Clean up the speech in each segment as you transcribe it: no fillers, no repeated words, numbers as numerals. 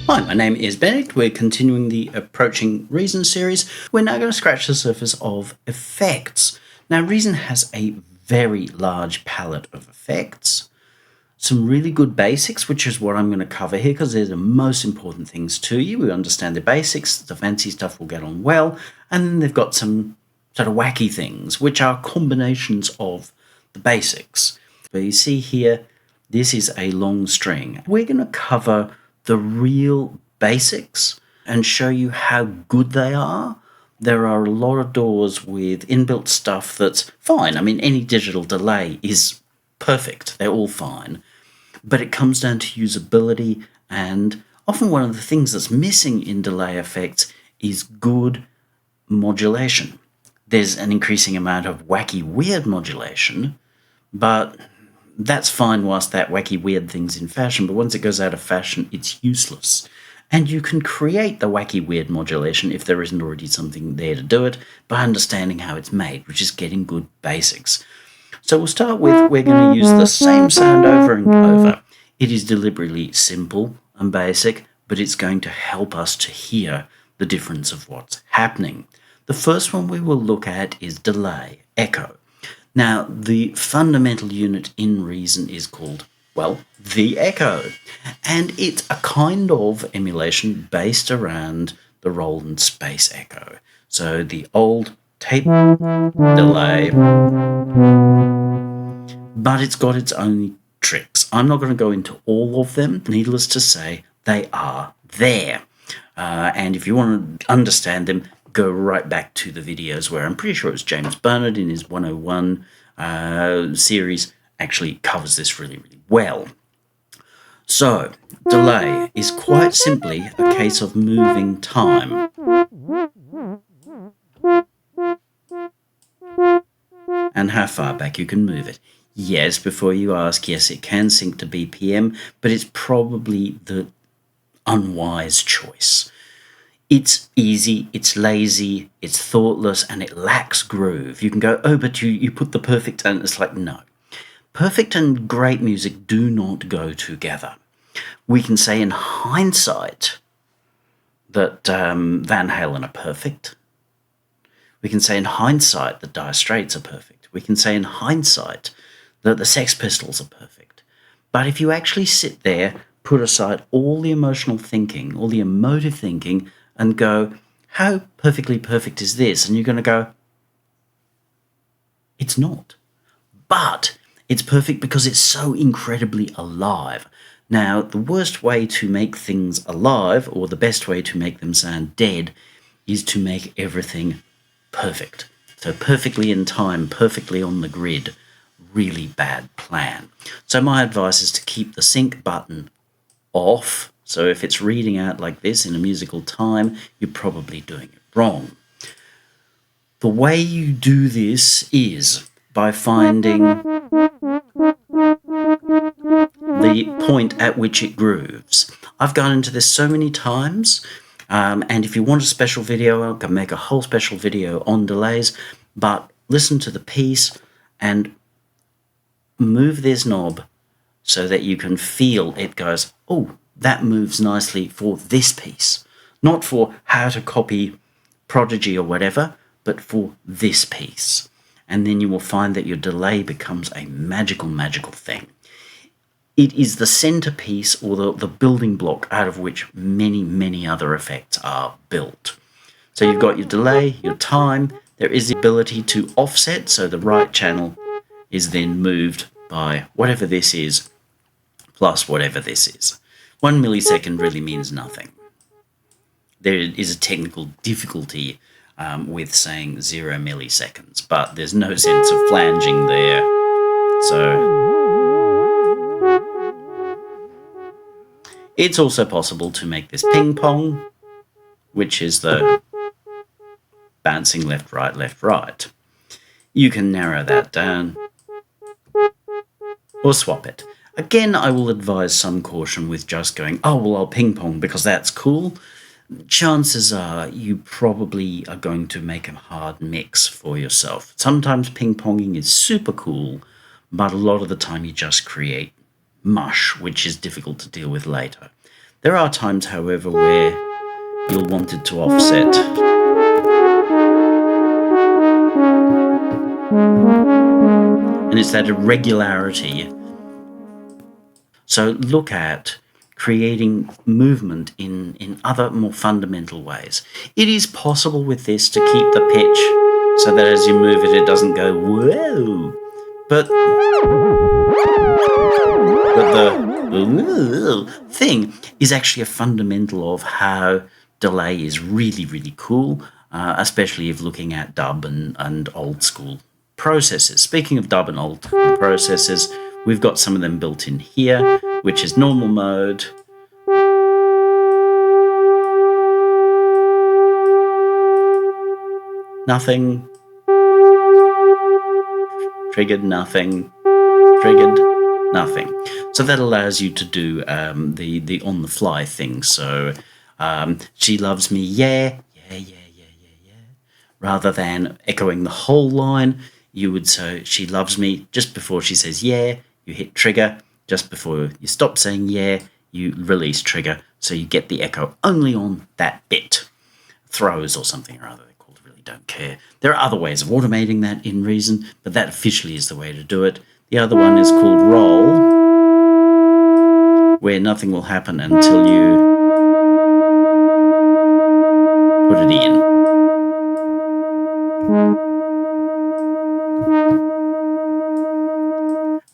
Hi, my name is Benedict. We're continuing the Approaching Reason series. We're now going to scratch the surface of effects. Now, Reason has a very large palette of effects. Some really good basics, which is what I'm going to cover here because they're the most important things to you. We understand the basics, the fancy stuff will get on well, and then they've got some sort of wacky things, which are combinations of the basics. But you see here, this is a long string. We're going to cover the real basics and show you how good they are. There are a lot of doors with inbuilt stuff that's fine. I mean, any digital delay is perfect. They're all fine. But it comes down to usability, and often one of the things that's missing in delay effects is good modulation. There's an increasing amount of wacky, weird modulation, but that's fine whilst that wacky, weird thing's in fashion, but once it goes out of fashion, it's useless. And you can create the wacky, weird modulation if there isn't already something there to do it by understanding how it's made, which is getting good basics. So we'll start with, we're going to use the same sound over and over. It is deliberately simple and basic, but it's going to help us to hear the difference of what's happening. The first one we will look at is delay, echo. Now, the fundamental unit in Reason is called, well, the echo. And it's a kind of emulation based around the roll and space echo. So the old tape delay, but it's got its own tricks. I'm not going to go into all of them. Needless to say, they are there. And if you want to understand them, go right back to the videos where I'm pretty sure it was James Bernard in his 101 series actually covers this really, really well. So, delay is quite simply a case of moving time. And how far back you can move it. Yes, before you ask, yes, it can sync to BPM, but it's probably the unwise choice. It's easy, it's lazy, it's thoughtless, and it lacks groove. You can go, oh, but you put the perfect, and it's like, no. Perfect and great music do not go together. We can say in hindsight that Van Halen are perfect. We can say in hindsight that Dire Straits are perfect. We can say in hindsight that the Sex Pistols are perfect. But if you actually sit there, put aside all the emotional thinking, all the emotive thinking, and go, how perfectly perfect is this? And you're going to go, it's not. But it's perfect because it's so incredibly alive. Now, the worst way to make things alive, or the best way to make them sound dead, is to make everything perfect. So perfectly in time, perfectly on the grid, really bad plan. So my advice is to keep the sync button off. So if it's reading out like this in a musical time, you're probably doing it wrong. The way you do this is by finding the point at which it grooves. I've gone into this so many times, and if you want a special video, I can make a whole special video on delays, but listen to the piece and move this knob so that you can feel it goes, oh, that moves nicely for this piece. Not for how to copy Prodigy or whatever, but for this piece. And then you will find that your delay becomes a magical, magical thing. It is the centerpiece or the building block out of which many, many other effects are built. So you've got your delay, your time, there is the ability to offset, so the right channel is then moved by whatever this is, plus whatever this is. 1 millisecond really means nothing. There is a technical difficulty with saying 0 milliseconds, but there's no sense of flanging there. So it's also possible to make this ping pong, which is the bouncing left, right. You can narrow that down or swap it. Again, I will advise some caution with just going, oh, well, I'll ping pong because that's cool. Chances are you probably are going to make a hard mix for yourself. Sometimes ping ponging is super cool, but a lot of the time you just create mush, which is difficult to deal with later. There are times, however, where you'll want it to offset. And it's that irregularity. So look at creating movement in other more fundamental ways. It is possible with this to keep the pitch so that as you move it, it doesn't go whoa. But the thing is actually a fundamental of how delay is really, really cool, especially if looking at dub and old school processes. Speaking of dub and old processes, we've got some of them built in here, which is normal mode. Nothing. Triggered, nothing. Triggered, nothing. So that allows you to do the on-the-fly thing. So she loves me, yeah. Rather than echoing the whole line, you would say she loves me just before she says yeah, you hit trigger. Just before you stop saying yeah, you release trigger. So you get the echo only on that bit. Throws or something or other they're called, really don't care. There are other ways of automating that in Reason, but that officially is the way to do it. The other one is called roll, where nothing will happen until you put it in.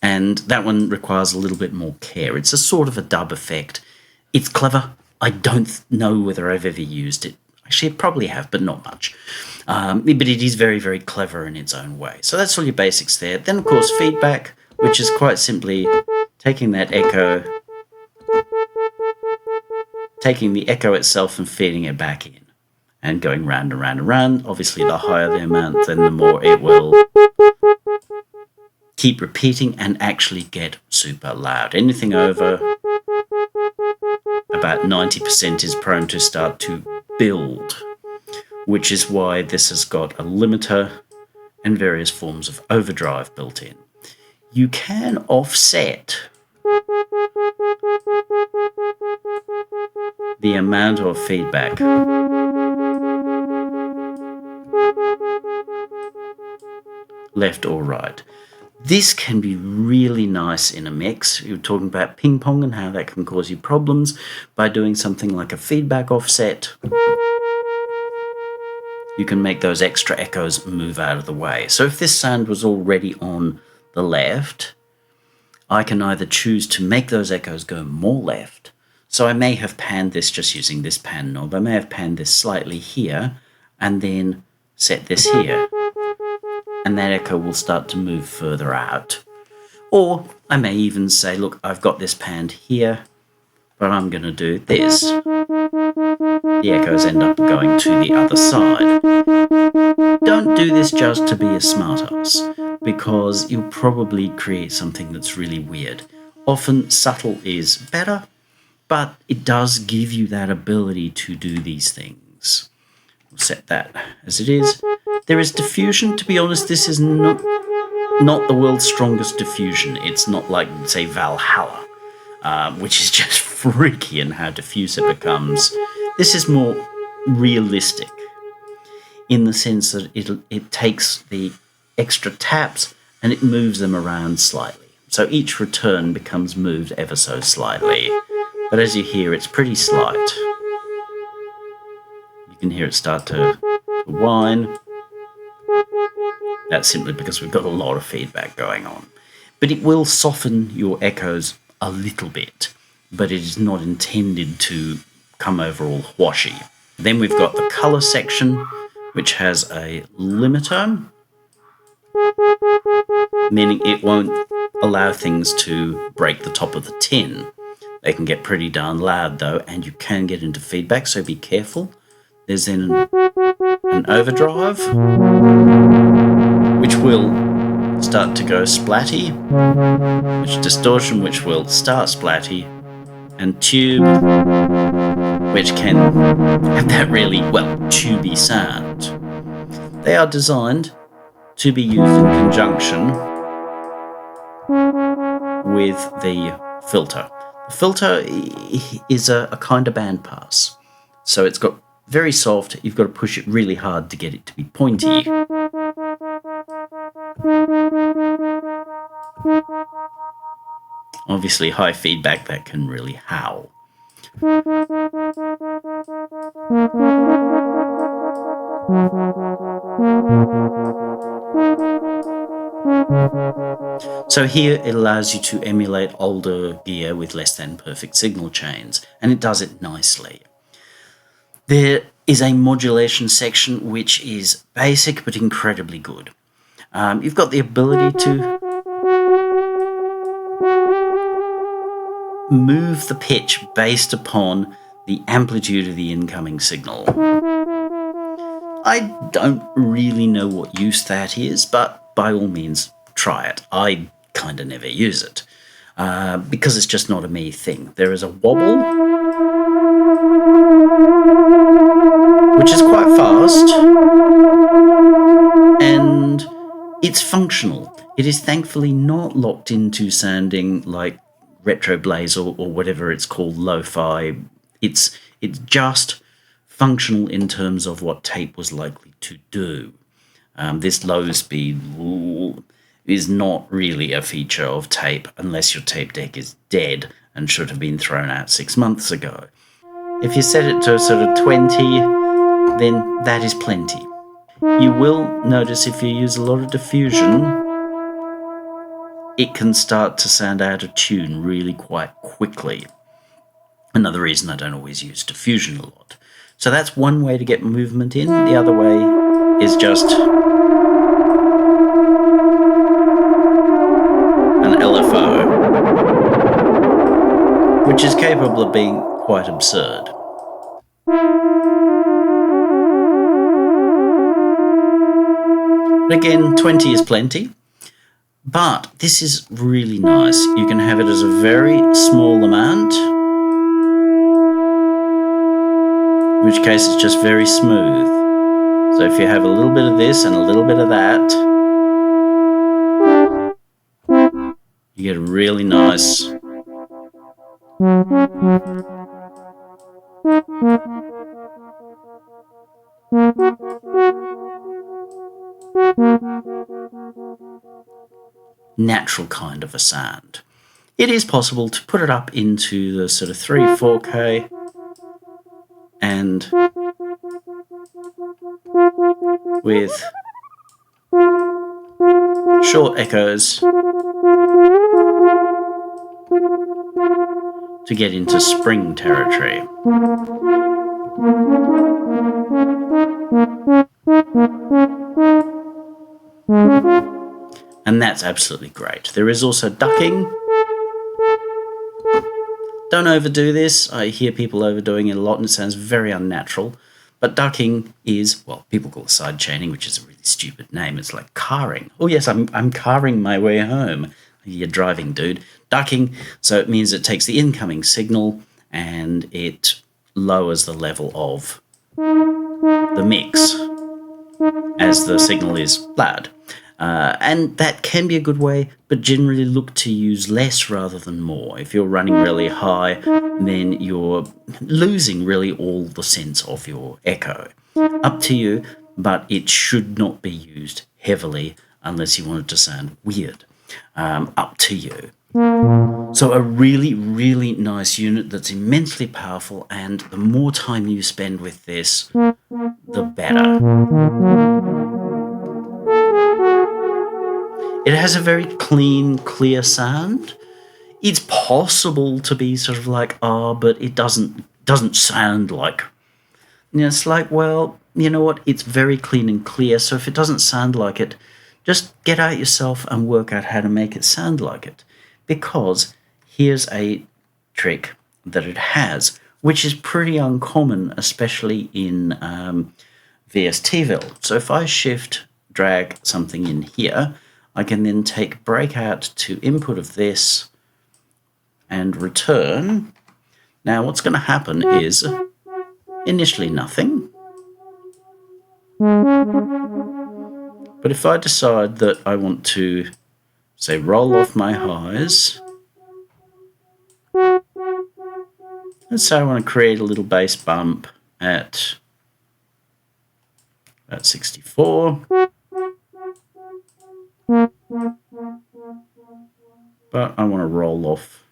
And that one requires a little bit more care. It's a sort of a dub effect. It's clever. I don't know whether I've ever used it. Actually, I probably have, but not much. But it is very, very clever in its own way. So that's all your basics there. Then, of course, feedback, which is quite simply taking that echo, taking the echo itself and feeding it back in. And going round and round and round. Obviously, the higher the amount, then the more it will keep repeating and actually get super loud. Anything over about 90% is prone to start to build, which is why this has got a limiter and various forms of overdrive built in. You can offset the amount of feedback left or right. This can be really nice in a mix. You're talking about ping pong and how that can cause you problems by doing something like a feedback offset. You can make those extra echoes move out of the way. So if this sound was already on the left, I can either choose to make those echoes go more left. So I may have panned this just using this pan knob. I may have panned this slightly here and then set this here. And that echo will start to move further out. Or I may even say, look, I've got this panned here, but I'm going to do this. The echoes end up going to the other side. Don't do this just to be a smartass, because you'll probably create something that's really weird. Often subtle is better, but it does give you that ability to do these things. We'll set that as it is. There is diffusion. To be honest, this is not the world's strongest diffusion. It's not like, say, Valhalla, which is just freaky in how diffuse it becomes. This is more realistic in the sense that it takes the extra taps and it moves them around slightly. So each return becomes moved ever so slightly. But as you hear, it's pretty slight. You can hear it start to whine. That's simply because we've got a lot of feedback going on. But it will soften your echoes a little bit, but it is not intended to come over all washy. Then we've got the color section, which has a limiter, meaning it won't allow things to break the top of the tin. They can get pretty darn loud though, and you can get into feedback, so be careful. There's then an overdrive, which will start to go splatty, which distortion, which will start splatty, and tube, which can have that really, well, tubey sound. They are designed to be used in conjunction with the filter. The filter is a kind of bandpass. So it's got very soft, you've got to push it really hard to get it to be pointy. Obviously high feedback, that can really howl. So here it allows you to emulate older gear with less than perfect signal chains, and it does it nicely. There is a modulation section which is basic but incredibly good. You've got the ability to move the pitch based upon the amplitude of the incoming signal. I don't really know what use that is, but by all means try it. I kind of never use it because it's just not a me thing. There is a wobble, which is quite fast, and it's functional. It is thankfully not locked into sounding like retro blaze or whatever it's called, lo-fi. It's just functional in terms of what tape was likely to do. This low speed is not really a feature of tape unless your tape deck is dead and should have been thrown out 6 months ago. If you set it to sort of 20, then that is plenty. You will notice if you use a lot of diffusion, it can start to sound out of tune really quite quickly. Another reason I don't always use diffusion a lot. So that's one way to get movement in. The other way is just an LFO, which is capable of being quite absurd. But again, 20 is plenty. But this is really nice. You can have it as a very small amount, in which case it's just very smooth. So if you have a little bit of this and a little bit of that, you get a really nice natural kind of a sound. It is possible to put it up into the sort of 3-4K and with short echoes to get into spring territory. And that's absolutely great. There is also ducking. Don't overdo this. I hear people overdoing it a lot and it sounds very unnatural. But ducking is, well, people call it side chaining, which is a really stupid name. It's like carring. Oh yes, I'm carring my way home. You're driving, dude. Ducking, so it means it takes the incoming signal and it lowers the level of the mix as the signal is loud. And that can be a good way, but generally look to use less rather than more. If you're running really high, then you're losing really all the sense of your echo. Up to you, but it should not be used heavily unless you want it to sound weird. Up to you. So a really, really nice unit that's immensely powerful, and the more time you spend with this, the better. It has a very clean, clear sound. It's possible to be sort of like, oh, but it doesn't sound like. You know, it's like, well, you know what? It's very clean and clear. So if it doesn't sound like it, just get out yourself and work out how to make it sound like it. Because here's a trick that it has, which is pretty uncommon, especially in VSTville. So if I shift, drag something in here, I can then take breakout to input of this and return. Now what's going to happen is initially nothing. But if I decide that I want to, say, roll off my highs And so I want to create a little bass bump at about 64. But I want to roll off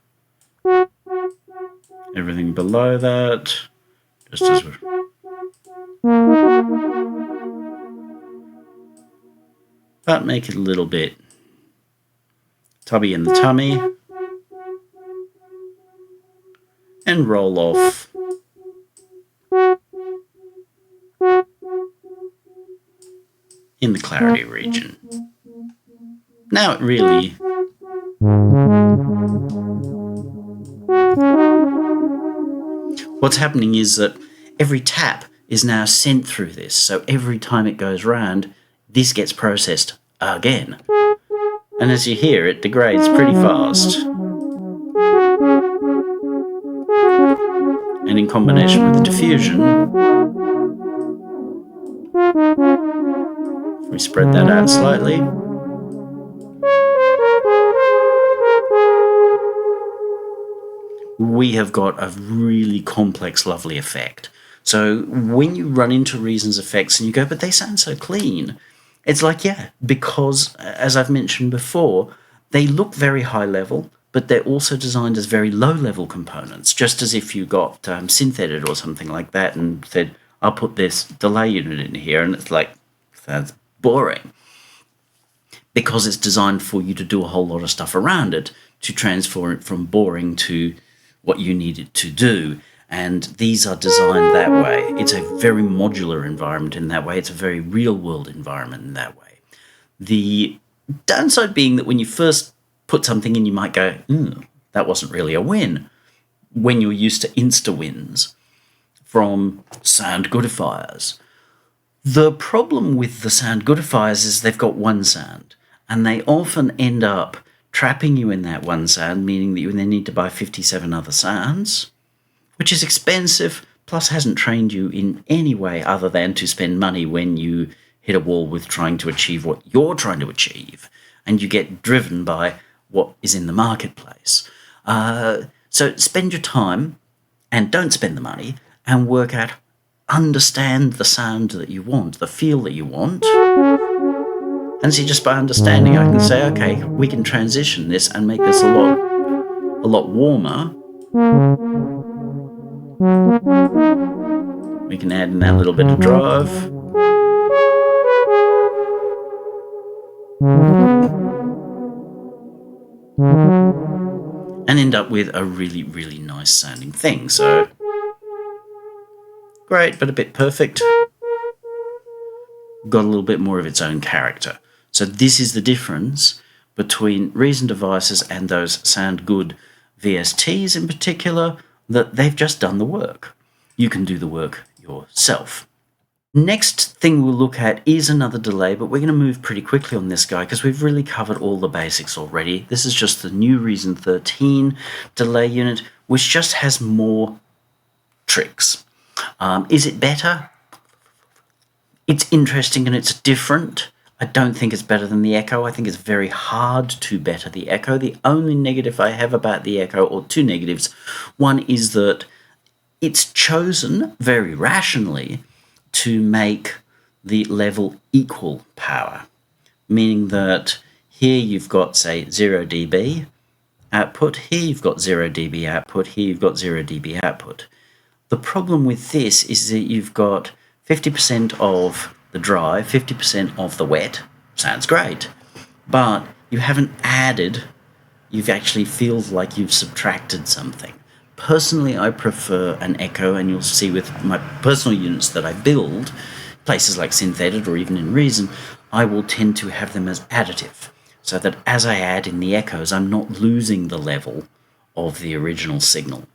everything below that, just as we're... But make it a little bit tubby in the tummy. And roll off in the clarity region. Now it really... What's happening is that every tap is now sent through this, so every time it goes round, this gets processed again. And as you hear, it degrades pretty fast. And in combination with the diffusion, if we spread that out slightly, we have got a really complex, lovely effect. So when you run into Reason's effects and you go, but they sound so clean, it's like, yeah, because, as I've mentioned before, they look very high level, but they're also designed as very low level components, just as if you got synth-edit or something like that and said, I'll put this delay unit in here, and it's like, that's boring. Because it's designed for you to do a whole lot of stuff around it to transform it from boring to what you need it to do. And these are designed that way. It's a very modular environment in that way. It's a very real-world environment in that way. The downside being that when you first put something in, you might go, that wasn't really a win, when you're used to insta-wins from sound goodifiers. The problem with the sound goodifiers is they've got one sound, and they often end up trapping you in that one sound, meaning that you then need to buy 57 other sounds, which is expensive, plus hasn't trained you in any way other than to spend money when you hit a wall with trying to achieve what you're trying to achieve, and you get driven by what is in the marketplace. So spend your time, and don't spend the money, and work out, understand the sound that you want, the feel that you want. And see, just by understanding, I can say, okay, we can transition this and make this a lot warmer. We can add in that little bit of drive. And end up with a really, really nice sounding thing. So, great, but a bit perfect. Got a little bit more of its own character. So this is the difference between Reason devices and those sound good VSTs in particular, that they've just done the work. You can do the work yourself. Next thing we'll look at is another delay, but we're going to move pretty quickly on this guy because we've really covered all the basics already. This is just the new Reason 13 delay unit, which just has more tricks. Is it better? It's interesting and it's different. I don't think it's better than the Echo. I think it's very hard to better the Echo. The only negative I have about the Echo, or two negatives, one is that it's chosen very rationally to make the level equal power, meaning that here you've got, say, 0 dB output, here you've got 0 dB output, here you've got 0 dB output. The problem with this is that you've got 50% of the dry, 50% of the wet. Sounds great, but you haven't added, you've actually feels like you've subtracted something. Personally, I prefer an Echo, and you'll see with my personal units that I build, places like synth-edit or even in Reason, I will tend to have them as additive, so that as I add in the Echoes, I'm not losing the level of the original signal.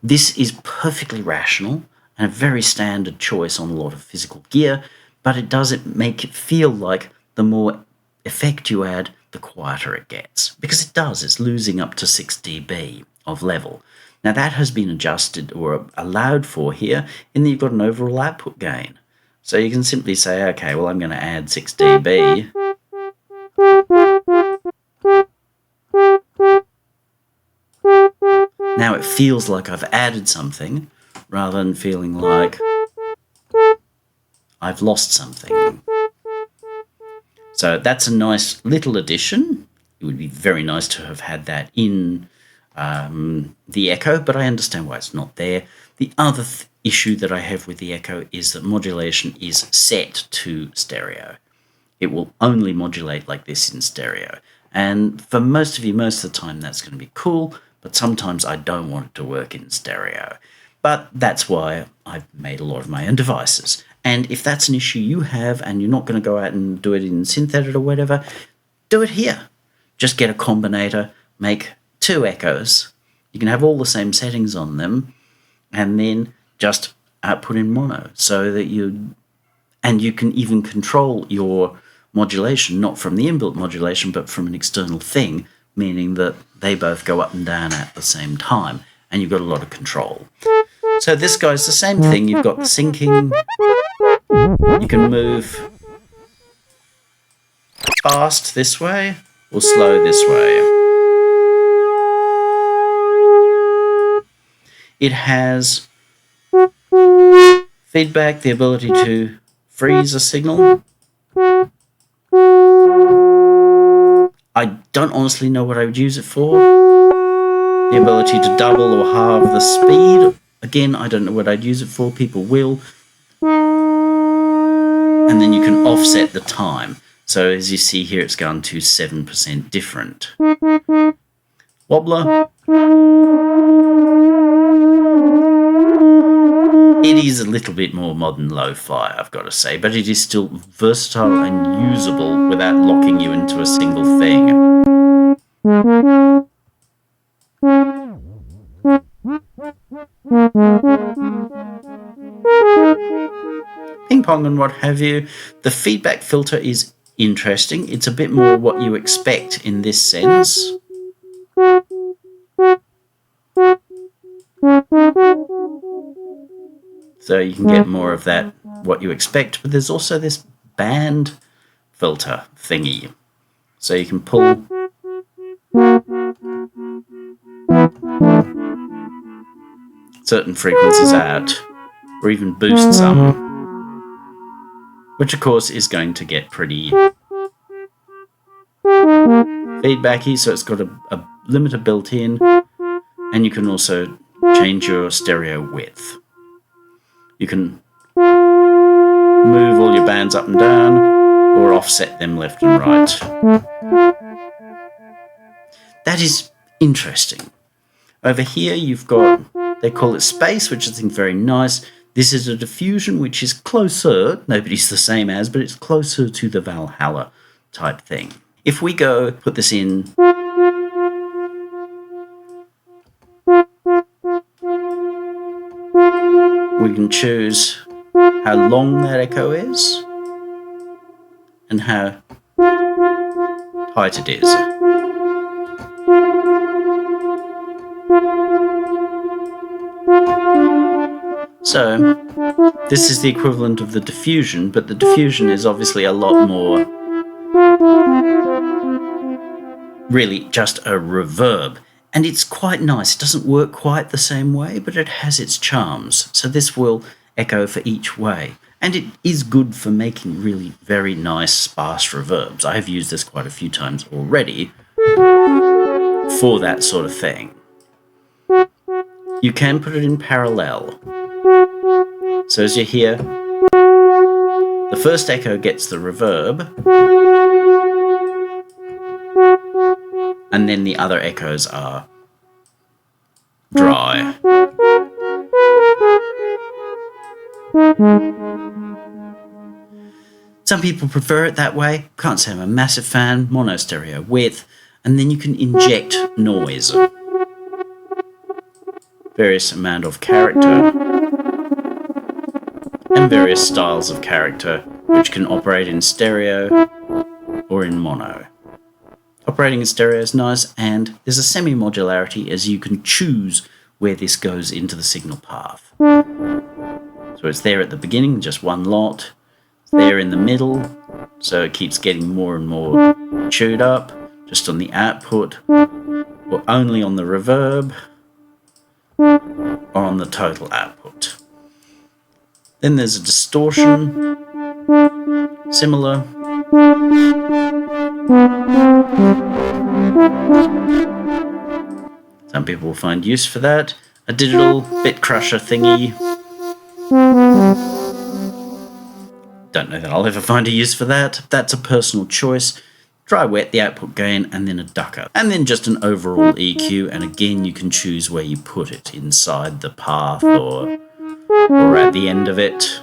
This is perfectly rational and a very standard choice on a lot of physical gear, but it doesn't make it feel like the more effect you add, the quieter it gets. Because it does, it's losing up to 6 dB of level. Now that has been adjusted or allowed for here in that you've got an overall output gain. So you can simply say, okay, well I'm going to add 6 dB. Now it feels like I've added something rather than feeling like I've lost something. So that's a nice little addition. It would be very nice to have had that in the Echo, but I understand why it's not there. The other issue that I have with the Echo is that modulation is set to stereo. It will only modulate like this in stereo. And for most of you, most of the time, that's going to be cool, but sometimes I don't want it to work in stereo. But that's why I've made a lot of my own devices. And if that's an issue you have and you're not going to go out and do it in SynthEdit or whatever, do it here. Just get a combinator, make 2 echoes. You can have all the same settings on them, and then just output in mono so that you can even control your modulation, not from the inbuilt modulation, but from an external thing, meaning that they both go up and down at the same time, and you've got a lot of control. So this guy's the same thing. You've got the syncing. You can move fast this way or slow this way. It has feedback, the ability to freeze a signal. I don't honestly know what I would use it for. The ability to double or halve the speed. Again, I don't know what I'd use it for. People will. And then you can offset the time. So as you see here, it's gone to 7% different. Wobbler. It is a little bit more modern lo-fi, I've got to say, but it is still versatile and usable without locking you into a single thing. Ping pong and what have you. The feedback filter is interesting. It's a bit more what you expect in this sense. So you can get more of that, what you expect, but there's also this band filter thingy. So you can pull certain frequencies out, or even boost some, which of course is going to get pretty feedbacky, so it's got a limiter built in, and you can also change your stereo width. You can move all your bands up and down, or offset them left and right. That is interesting. Over here you've got, they call it space, which I think is very nice. This is a diffusion, which is closer, nobody's the same as, but it's closer to the Valhalla type thing. If we go put this in, we can choose how long that echo is and how tight it is. So this is the equivalent of the diffusion, but the diffusion is obviously a lot more really just a reverb. And it's quite nice. It doesn't work quite the same way, but it has its charms. So this will echo for each way. And it is good for making really very nice sparse reverbs. I have used this quite a few times already for that sort of thing. You can put it in parallel. So as you hear, the first echo gets the reverb, and then the other echoes are dry. Some people prefer it that way. Can't say I'm a massive fan. Mono stereo width, and then you can inject noise. Various amount of character and various styles of character which can operate in stereo or in mono. Operating in stereo is nice, and there's a semi-modularity as you can choose where this goes into the signal path. So it's there at the beginning, just one lot. It's there in the middle, so it keeps getting more and more chewed up, just on the output, or only on the reverb. or on the total output. Then there's a distortion, similar. Some people will find use for that. A digital bit crusher thingy. Don't know that I'll ever find a use for that. That's a personal choice. Dry wet, the output gain, and then a ducker. And then just an overall EQ, and again you can choose where you put it, inside the path or at the end of it.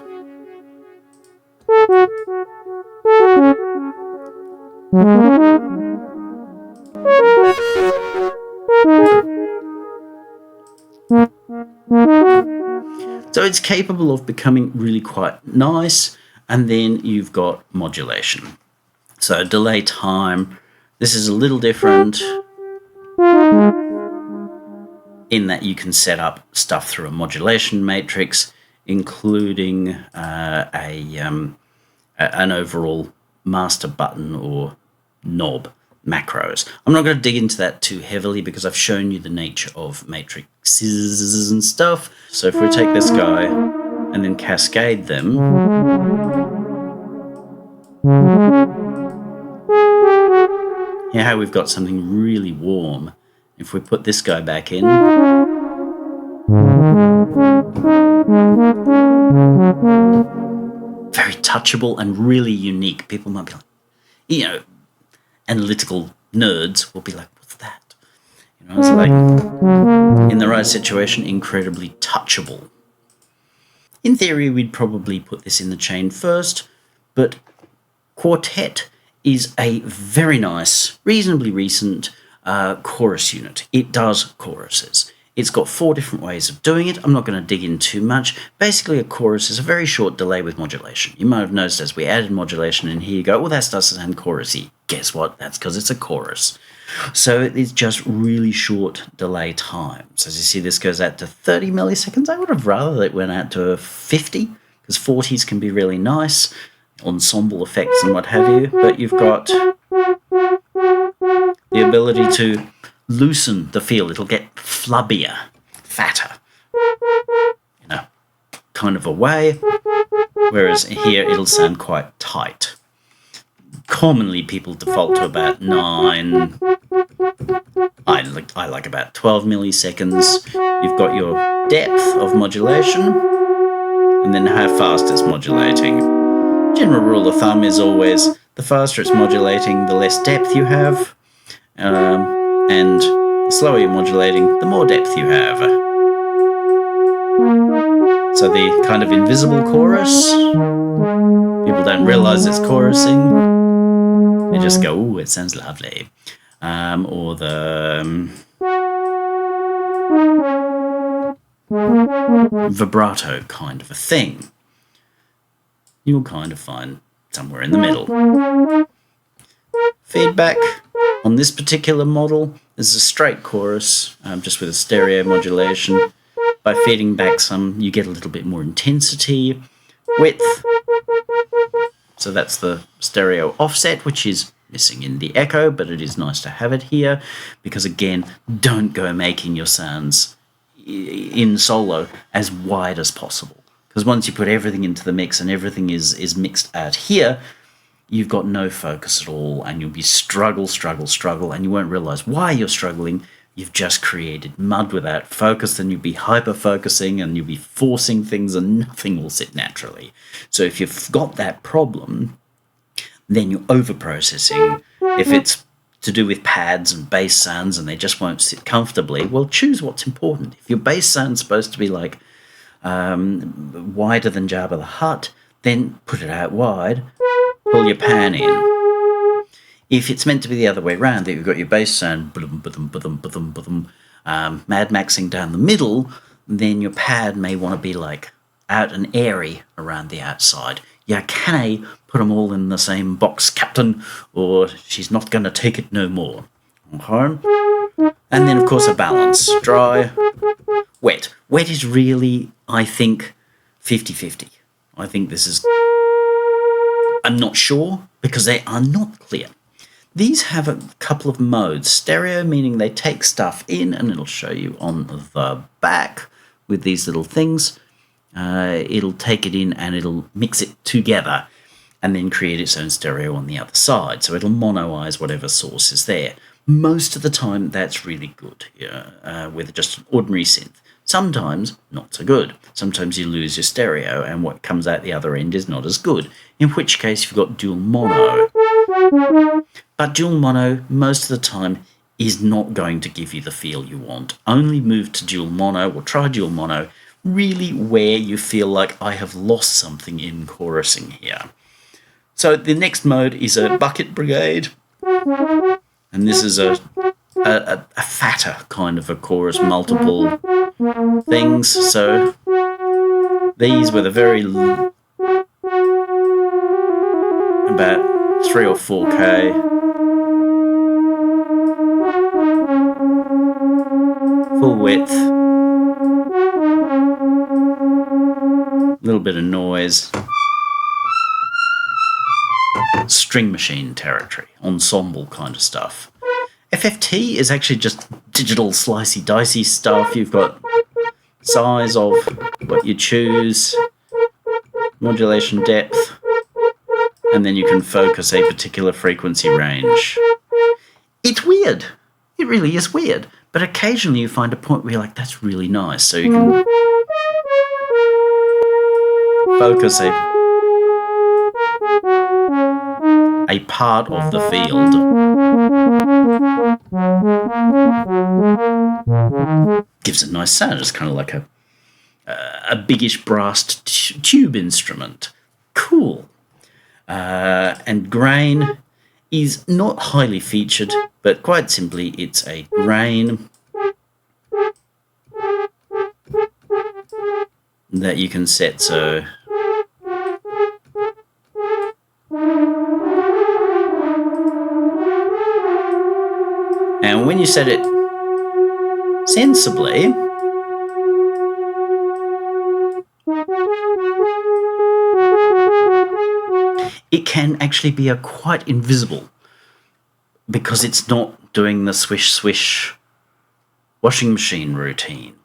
So it's capable of becoming really quite nice, and then you've got modulation. So delay time, this is a little different in that you can set up stuff through a modulation matrix, including an overall master button or knob macros. I'm not going to dig into that too heavily because I've shown you the nature of matrices and stuff. So if we take this guy and then cascade them, here how we've got something really warm. If we put this guy back in, very touchable and really unique. People might be like, analytical nerds will be like, what's that? It's like, in the right situation, incredibly touchable. In theory, we'd probably put this in the chain first, but Quartet is a very nice, reasonably recent chorus unit. It does choruses. It's got 4 different ways of doing it. I'm not going to dig in too much. Basically, a chorus is a very short delay with modulation. You might have noticed as we added modulation, and here you go, well, that starts to sound chorusy. Guess what? That's because it's a chorus. So it's just really short delay times. As you see, this goes out to 30 milliseconds. I would have rather it went out to 50, because 40s can be really nice, ensemble effects and what have you. But you've got the ability to loosen the feel. It'll get flubbier, fatter, kind of a way, whereas here it'll sound quite tight. Commonly people default to about 9. I like about 12 milliseconds. You've got your depth of modulation, and then how fast it's modulating. General rule of thumb is always the faster it's modulating, the less depth you have. And the slower you're modulating, the more depth you have. So the kind of invisible chorus, people don't realize it's chorusing. They just go, ooh, it sounds lovely. Or the vibrato kind of a thing. You'll kind of find somewhere in the middle. Feedback on this particular model is a straight chorus, just with a stereo modulation. By feeding back some, you get a little bit more intensity. Width, so that's the stereo offset, which is missing in the echo, but it is nice to have it here, because again, don't go making your sounds in solo as wide as possible. Because once you put everything into the mix and everything is mixed out here, you've got no focus at all, and you'll be struggle, and you won't realize why you're struggling. You've just created mud without focus, then you'll be hyper-focusing and you'll be forcing things and nothing will sit naturally. So if you've got that problem, then you're over-processing. If it's to do with pads and bass sounds and they just won't sit comfortably, well, choose what's important. If your bass sound's supposed to be like wider than Jabba the Hutt, then put it out wide, pull your pan in. If it's meant to be the other way around, that you've got your bass sound Mad Maxing down the middle, then your pad may want to be like out and airy around the outside. You cannae put them all in the same box, Captain, or she's not going to take it no more. Okay? And then, of course, a balance. Dry, wet. Wet is really, I think, 50-50. I think this is... I'm not sure, because they are not clear. These have a couple of modes. Stereo, meaning they take stuff in, and it'll show you on the back with these little things. It'll take it in and it'll mix it together and then create its own stereo on the other side. So it'll monoize whatever source is there. Most of the time, that's really good with just an ordinary synth. Sometimes, not so good. Sometimes you lose your stereo and what comes out the other end is not as good, in which case you've got dual mono. But dual mono, most of the time, is not going to give you the feel you want. Only move to dual mono or try dual mono really where you feel like I have lost something in chorusing here. So the next mode is a bucket brigade, and this is a fatter kind of a chorus, multiple things. So these were the very about 3 or 4K. Full width. A little bit of noise. String machine territory, ensemble kind of stuff. FFT is actually just digital slicey dicey stuff. You've got size of what you choose, modulation depth, and then you can focus a particular frequency range. It's weird. It really is weird. But occasionally you find a point where you're like, that's really nice. So you can focus a part of the field. Gives a nice sound. It's kind of like a biggish brass tube instrument. Cool. And grain is not highly featured, but quite simply it's a grain that you can set. So and when you set it sensibly, it can actually be quite invisible because it's not doing the swish swish washing machine routine.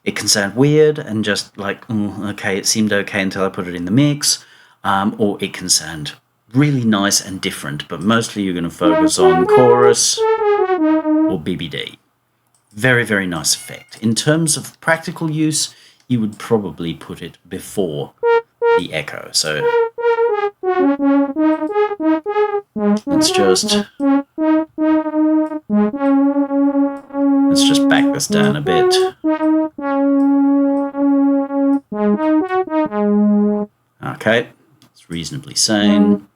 It can sound weird and just like, okay, it seemed okay until I put it in the mix, or it can sound really nice and different, but mostly you're going to focus on chorus or BBD. Very, very nice effect. In terms of practical use, you would probably put it before the echo. So let's just back this down a bit. Okay, it's reasonably sane.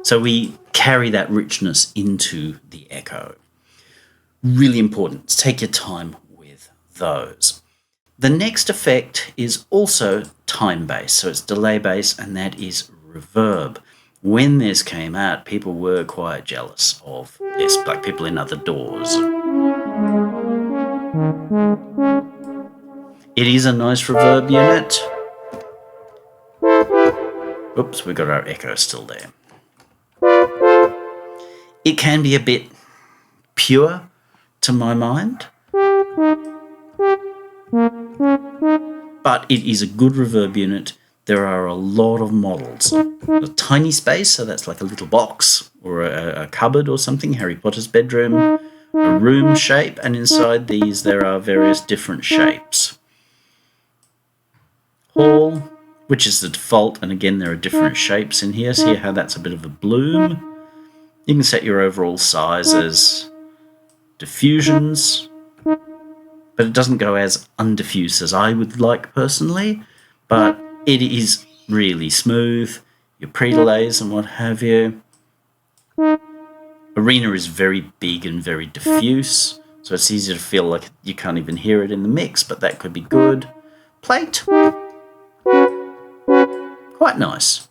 So we carry that richness into the echo. Really important. Take your time with those. The next effect is also time-based, so it's delay-based, and that is reverb. When this came out, people were quite jealous of this, like people in other doors. It is a nice reverb unit. Oops, we got our echo still there. It can be a bit pure to my mind, but it is a good reverb unit. There are a lot of models. A tiny space, so that's like a little box or a cupboard or something, Harry Potter's bedroom, a room shape, and inside these there are various different shapes. Hall, which is the default, and again there are different shapes in here. See how that's a bit of a bloom. You can set your overall sizes, diffusions, but it doesn't go as undiffused as I would like personally, but it is really smooth. Your pre-delays and what have you. Arena is very big and very diffuse, so it's easy to feel like you can't even hear it in the mix, but that could be good. Plate, quite nice.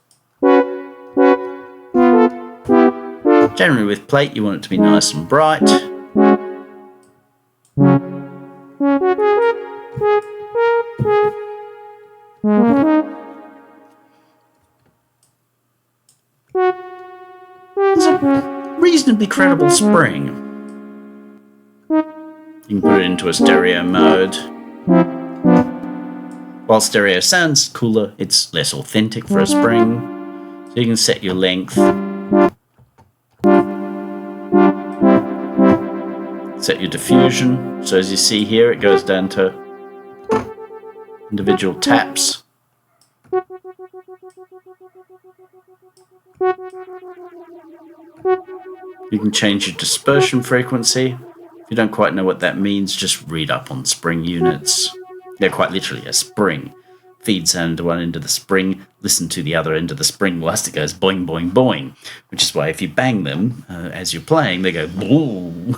Generally with plate you want it to be nice and bright. It's a reasonably credible spring. You can put it into a stereo mode. While stereo sounds cooler, it's less authentic for a spring. So you can set your length, set your diffusion. So as you see here, it goes down to individual taps. You can change your dispersion frequency. If you don't quite know what that means, just read up on spring units. They're quite literally a spring. Feed sound into one end of the spring, listen to the other end of the spring whilst it goes boing, boing, boing. Which is why if you bang them as you're playing, they go boom.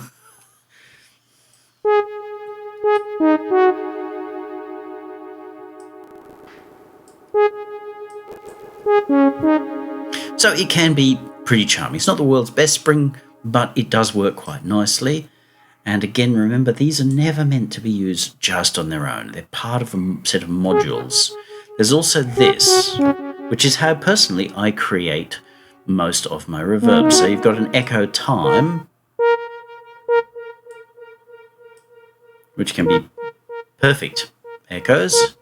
So it can be pretty charming. It's not the world's best spring, but it does work quite nicely. And again, remember, these are never meant to be used just on their own. They're part of a set of modules. There's also this, which is how personally I create most of my reverb. So you've got an echo time, which can be perfect echoes.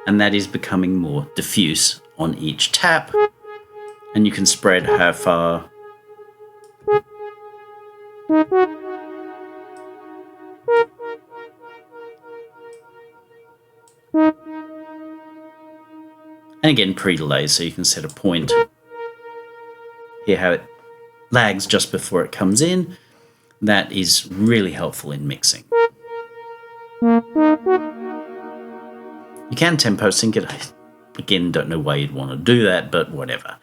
And that is becoming more diffuse on each tap. And you can spread how far and again pre-delay, so you can set a point. Hear how it lags just before it comes in. That is really helpful in mixing. You can tempo sync it. Again, don't know why you'd want to do that, but whatever.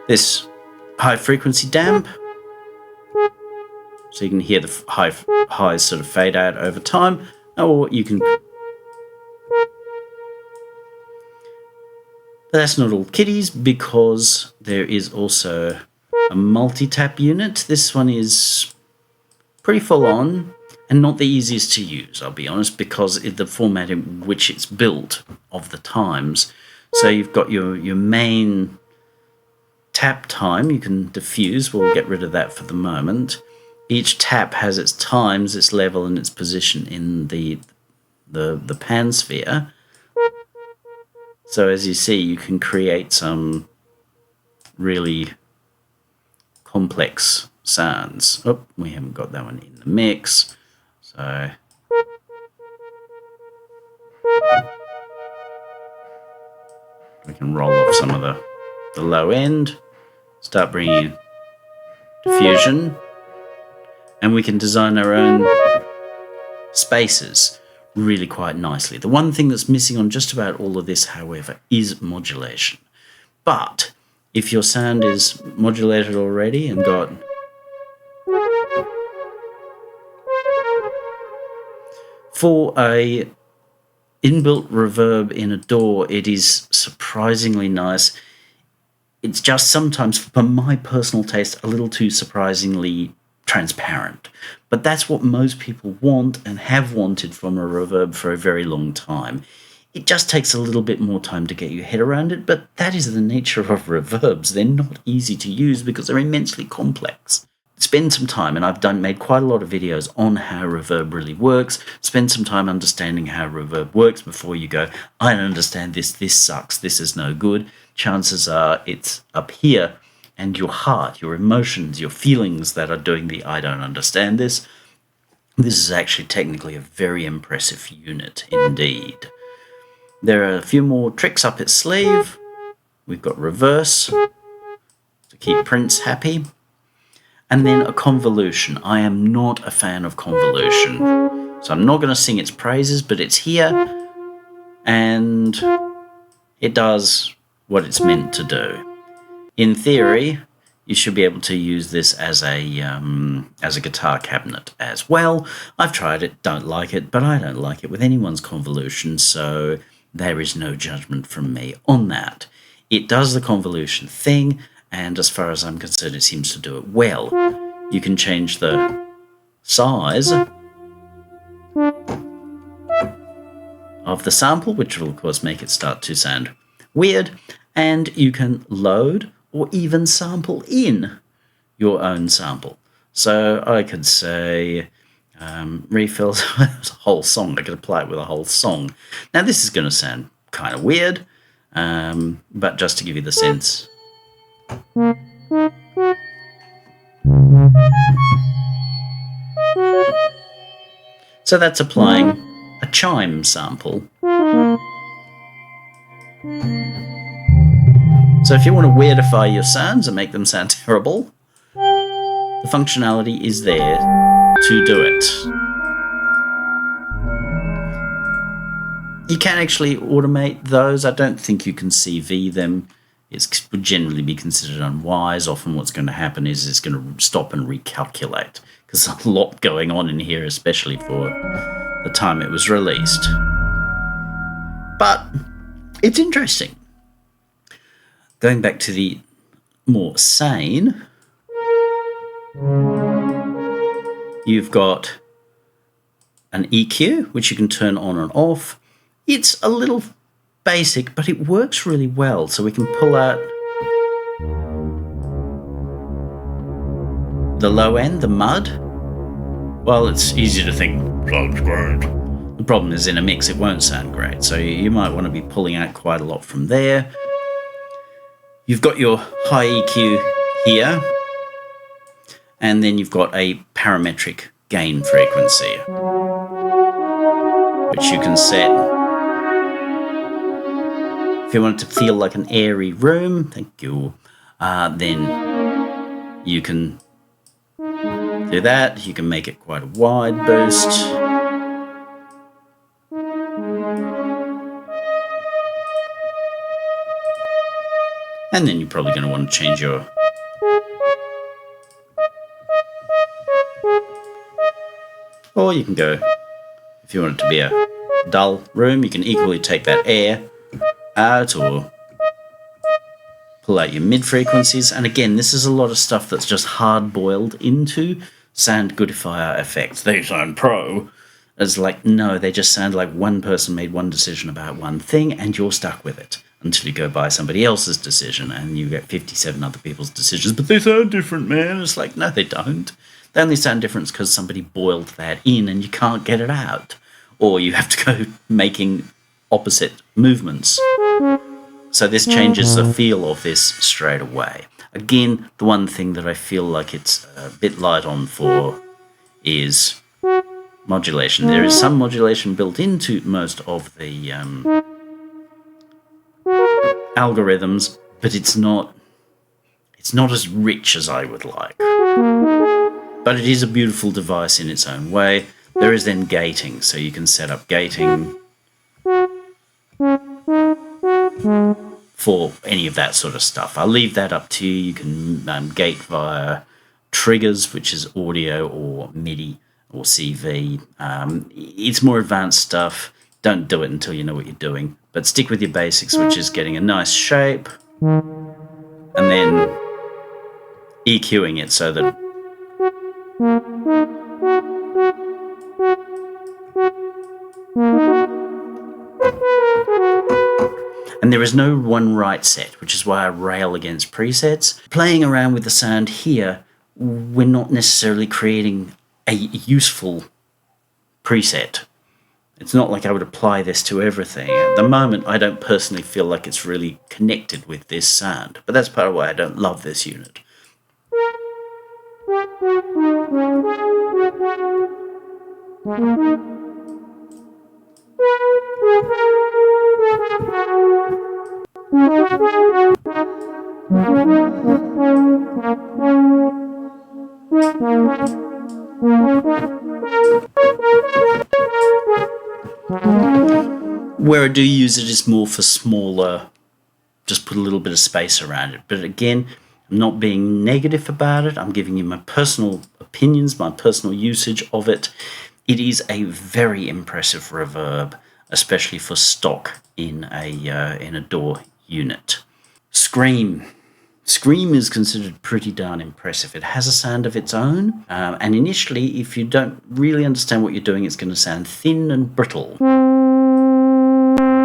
This high frequency damp, so you can hear the highs sort of fade out over time, or you can. But that's not all kiddies, because there is also a multi-tap unit. This one is pretty full on and not the easiest to use, I'll be honest, because of the format in which it's built of the times. So you've got your main tap time. You can diffuse. We'll get rid of that for the moment. Each tap has its times, its level, and its position in the pan sphere. So as you see, you can create some really complex sounds. Oh, we haven't got that one in the mix. So we can roll off some of the low end, start bringing diffusion, and we can design our own spaces really quite nicely. The one thing that's missing on just about all of this, however, is modulation. But if your sound is modulated already and got for a inbuilt reverb in a DAW, it is surprisingly nice. It's just sometimes, for my personal taste, a little too surprisingly transparent. But that's what most people want and have wanted from a reverb for a very long time. It just takes a little bit more time to get your head around it, but that is the nature of reverbs. They're not easy to use because they're immensely complex. Spend some time, and I've made quite a lot of videos on how reverb really works. Spend some time understanding how reverb works before you go, I don't understand this sucks, this is no good. Chances are it's up here, and your heart, your emotions, your feelings that are doing the I don't understand this. This is actually technically a very impressive unit indeed. There are a few more tricks up its sleeve. We've got reverse to keep Prince happy. And then a convolution. I am not a fan of convolution. So I'm not going to sing its praises, but it's here. And it does what it's meant to do. In theory, you should be able to use this as a guitar cabinet as well. I've tried it, don't like it, but I don't like it with anyone's convolution, so there is no judgment from me on that. It does the convolution thing, and as far as I'm concerned, it seems to do it well. You can change the size of the sample, which will of course make it start to sound weird, and you can load or even sample in your own sample. So I could say refills, it's a whole song, I could apply it with a whole song. Now this is going to sound kind of weird, but just to give you the sense. So that's applying a chime sample. So if you want to weirdify your sounds and make them sound terrible, the functionality is there to do it. You can actually automate those. I don't think you can CV them. It would generally be considered unwise. Often what's going to happen is it's going to stop and recalculate, because there's a lot going on in here, especially for the time it was released. But it's interesting. Going back to the more sane, you've got an EQ, which you can turn on and off. It's a little basic, but it works really well. So we can pull out the low end, the mud. Well, it's easy to think, sounds great. The problem is in a mix, it won't sound great. So you might want to be pulling out quite a lot from there. You've got your high EQ here, and then you've got a parametric gain frequency, which you can set. If you want it to feel like an airy room, thank you, then you can do that. You can make it quite a wide boost. And then you're probably going to want to change your or you can go, if you want it to be a dull room, you can equally take that air out or pull out your mid frequencies. And again, this is a lot of stuff that's just hard boiled into sound goodifier effects. They sound pro. It's like, no, they just sound like one person made one decision about one thing and you're stuck with it until you go buy somebody else's decision and you get 57 other people's decisions, but they sound different, man. It's like, no, they don't. They only sound different because somebody boiled that in and you can't get it out. Or you have to go making opposite movements. So this changes the feel of this straight away. Again, the one thing that I feel like it's a bit light on for is modulation. There is some modulation built into most of the algorithms, but it's not as rich as I would like. But it is a beautiful device in its own way. There is then gating, so you can set up gating for any of that sort of stuff. I'll leave that up to you. You can gate via triggers, which is audio or MIDI or CV. It's more advanced stuff. Don't do it until you know what you're doing. But stick with your basics, which is getting a nice shape and then EQing it so that and there is no one right set, which is why I rail against presets. Playing around with the sound here, we're not necessarily creating a useful preset. It's not like I would apply this to everything. At the moment, I don't personally feel like it's really connected with this sound, but that's part of why I don't love this unit. Where I do use it is more for smaller, just put a little bit of space around it. But again, I'm not being negative about it. I'm giving you my personal opinions, my personal usage of it. It is a very impressive reverb, especially for stock in a DAW unit. Scream. Scream is considered pretty darn impressive. It has a sound of its own, and initially, if you don't really understand what you're doing, it's going to sound thin and brittle.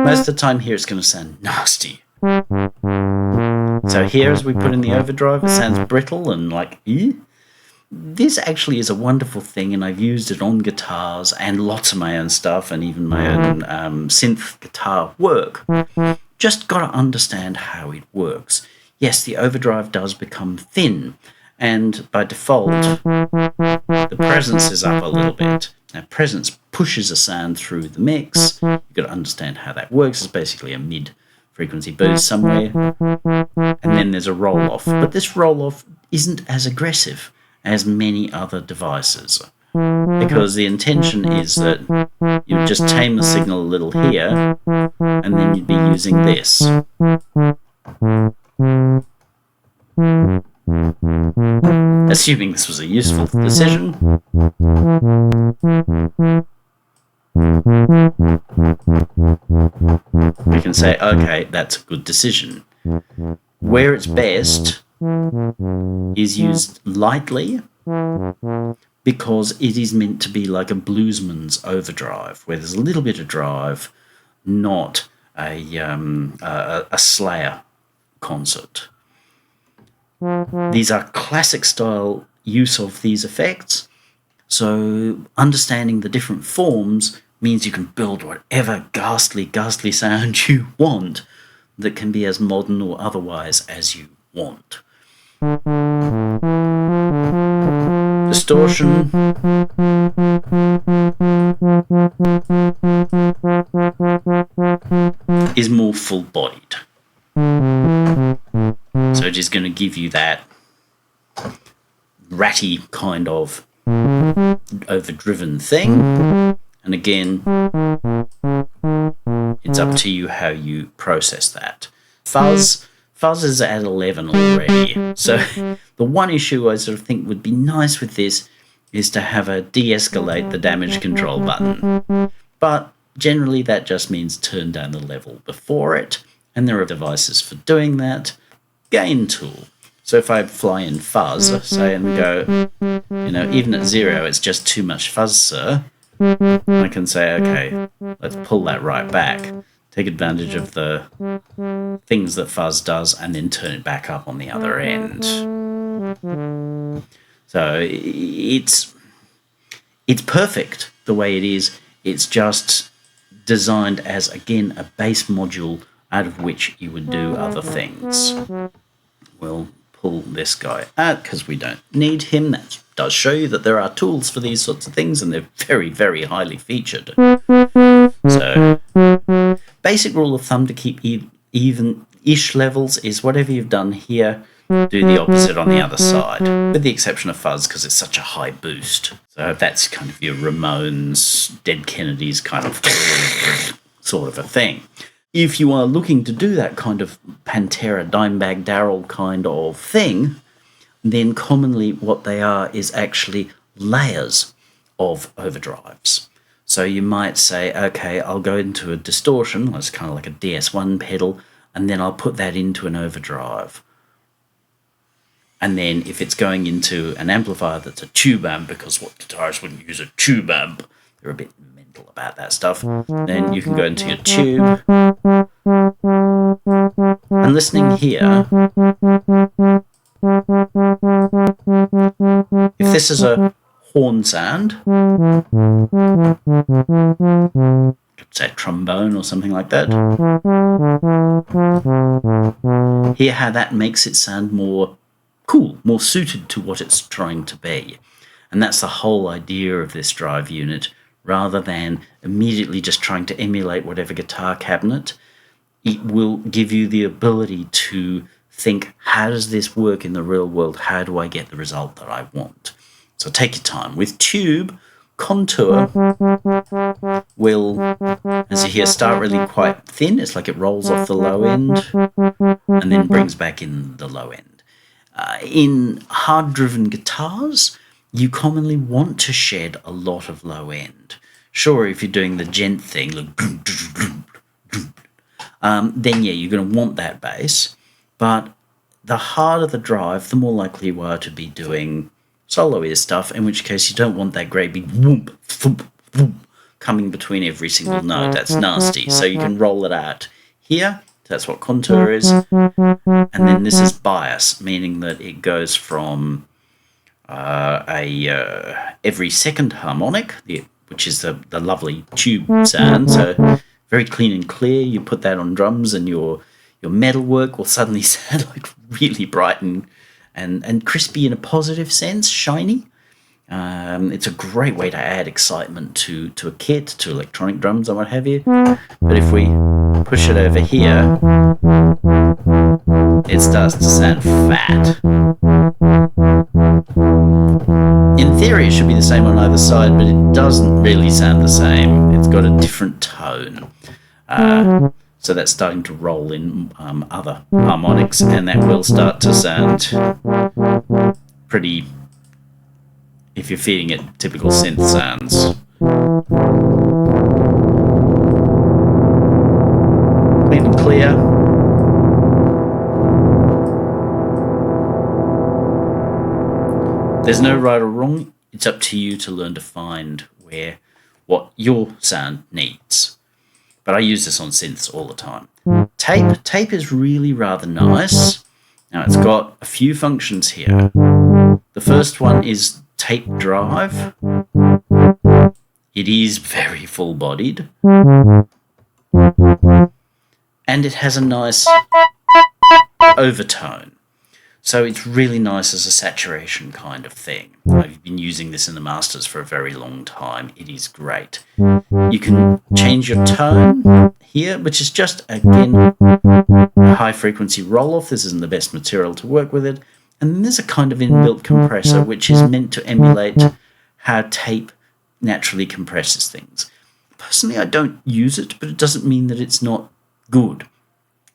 Most of the time here it's going to sound nasty. So here, as we put in the overdrive, it sounds brittle and like, eh? This actually is a wonderful thing, and I've used it on guitars and lots of my own stuff and even my own synth guitar work. Just got to understand how it works. Yes, the overdrive does become thin, and by default, the presence is up a little bit. Now, presence pushes a sound through the mix. You've got to understand how that works. It's basically a mid-frequency boost somewhere, and then there's a roll-off. But this roll-off isn't as aggressive as many other devices, because the intention is that you just tame the signal a little here, and then you'd be using this. Assuming this was a useful decision. We can say, okay, that's a good decision. Where it's best is used lightly, because it is meant to be like a bluesman's overdrive, where there's a little bit of drive, not a Slayer concert. These are classic style use of these effects, so understanding the different forms means you can build whatever ghastly sound you want that can be as modern or otherwise as you want. Distortion. Is more full-bodied. So it is going to give you that ratty kind of overdriven thing. And again, it's up to you how you process that. Fuzz is at 11 already. So the one issue I sort of think would be nice with this is to have a de-escalate the damage control button. But generally that just means turn down the level before it. And there are devices for doing that. Gain tool. So if I fly in fuzz, say, and go, even at 0, it's just too much fuzz, sir. I can say, okay, let's pull that right back. Take advantage of the things that fuzz does and then turn it back up on the other end. So it's perfect the way it is. It's just designed as, again, a base module out of which you would do other things. We'll pull this guy out because we don't need him. That does show you that there are tools for these sorts of things, and they're very, very highly featured. So, basic rule of thumb to keep even-ish levels is whatever you've done here, do the opposite on the other side, with the exception of fuzz because it's such a high boost. So that's kind of your Ramones, Dead Kennedys kind of sort of a thing. If you are looking to do that kind of Pantera, Dimebag Darrell kind of thing, then commonly what they are is actually layers of overdrives. So you might say, okay, I'll go into a distortion, it's kind of like a DS1 pedal, and then I'll put that into an overdrive. And then if it's going into an amplifier that's a tube amp, because what guitarists wouldn't use a tube amp, they're a bit mental about that stuff, then you can go into your tube. And listening here, if this is a horn sound, say trombone or something like that, hear how that makes it sound more cool, more suited to what it's trying to be. And that's the whole idea of this drive unit, rather than immediately just trying to emulate whatever guitar cabinet. It will give you the ability to think, how does this work in the real world? How do I get the result that I want? So take your time. With tube, contour will, as you hear, start really quite thin. It's like it rolls off the low end and then brings back in the low end. In hard-driven guitars, you commonly want to shed a lot of low end. Sure, if you're doing the gent thing, like, then yeah, you're going to want that bass. But the harder the drive, the more likely you are to be doing solo-ish stuff, in which case you don't want that great big whoop, thump, whoop coming between every single note. That's nasty. So you can roll it out here. That's what contour is. And then this is bias, meaning that it goes from every second harmonic, which is the lovely tube sound. So very clean and clear. You put that on drums and your metal work will suddenly sound like really bright and crispy in a positive sense, shiny. It's a great way to add excitement to a kit, to electronic drums and what have you. But if we push it over here, it starts to sound fat. In theory, it should be the same on either side, but it doesn't really sound the same. It's got a different tone. So that's starting to roll in other harmonics, and that will start to sound pretty, if you're feeding it typical synth sounds. Clean and clear. There's no right or wrong. It's up to you to learn to find what your sound needs. But I use this on synths all the time. Tape is really rather nice. Now it's got a few functions here. The first one is tape drive. It is very full-bodied. And it has a nice overtone. So it's really nice as a saturation kind of thing. I've been using this in the masters for a very long time. It is great. You can change your tone here, which is just, again, a high-frequency roll-off. This isn't the best material to work with it. And then there's a kind of inbuilt compressor, which is meant to emulate how tape naturally compresses things. Personally, I don't use it, but it doesn't mean that it's not good.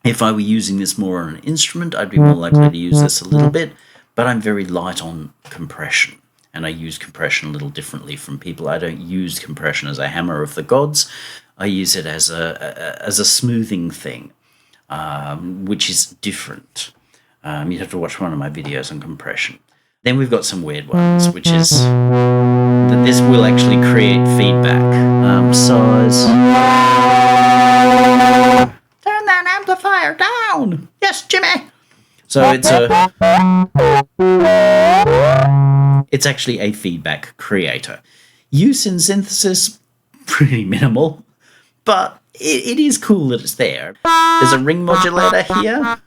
If I were using this more on an instrument, I'd be more likely to use this a little bit, but I'm very light on compression, and I use compression a little differently from people. I don't use compression as a hammer of the gods. I use it as a smoothing thing, which is different. You'd have to watch one of my videos on compression. Then we've got some weird ones, which is that this will actually create feedback. Size. Turn that amplifier down! Yes, Jimmy! So it's actually a feedback creator. Use in synthesis, pretty minimal, but it is cool that it's there. There's a ring modulator here,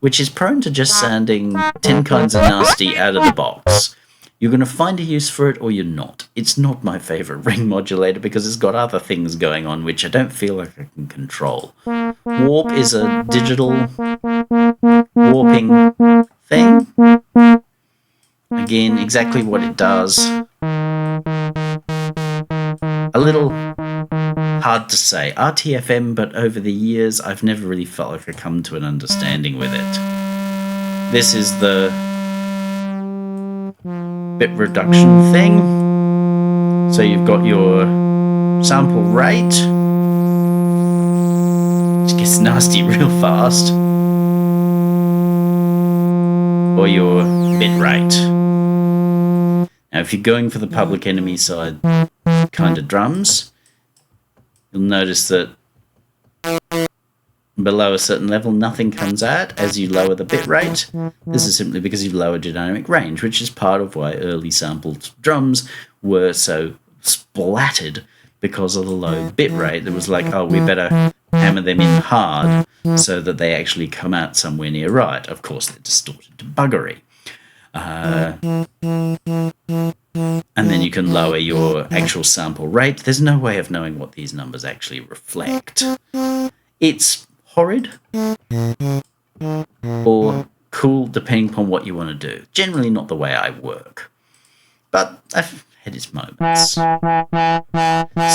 which is prone to just sounding 10 kinds of nasty out of the box. You're going to find a use for it or you're not. It's not my favourite ring modulator because it's got other things going on which I don't feel like I can control. Warp is a digital warping thing. Again, exactly what it does. A little hard to say. RTFM, but over the years, I've never really felt like I've come to an understanding with it. This is the bit reduction thing. So you've got your sample rate, which gets nasty real fast, or your bit rate. Now, if you're going for the Public Enemy side kind of drums, you'll notice that below a certain level, nothing comes out as you lower the bit rate. This is simply because you've lowered your dynamic range, which is part of why early sampled drums were so splattered because of the low bit rate. It was like, oh, we better hammer them in hard so that they actually come out somewhere near right. Of course, they're distorted to buggery. And then you can lower your actual sample rate. There's no way of knowing what these numbers actually reflect. It's horrid or cool depending upon what you want to do. Generally not the way I work, but I've had its moments.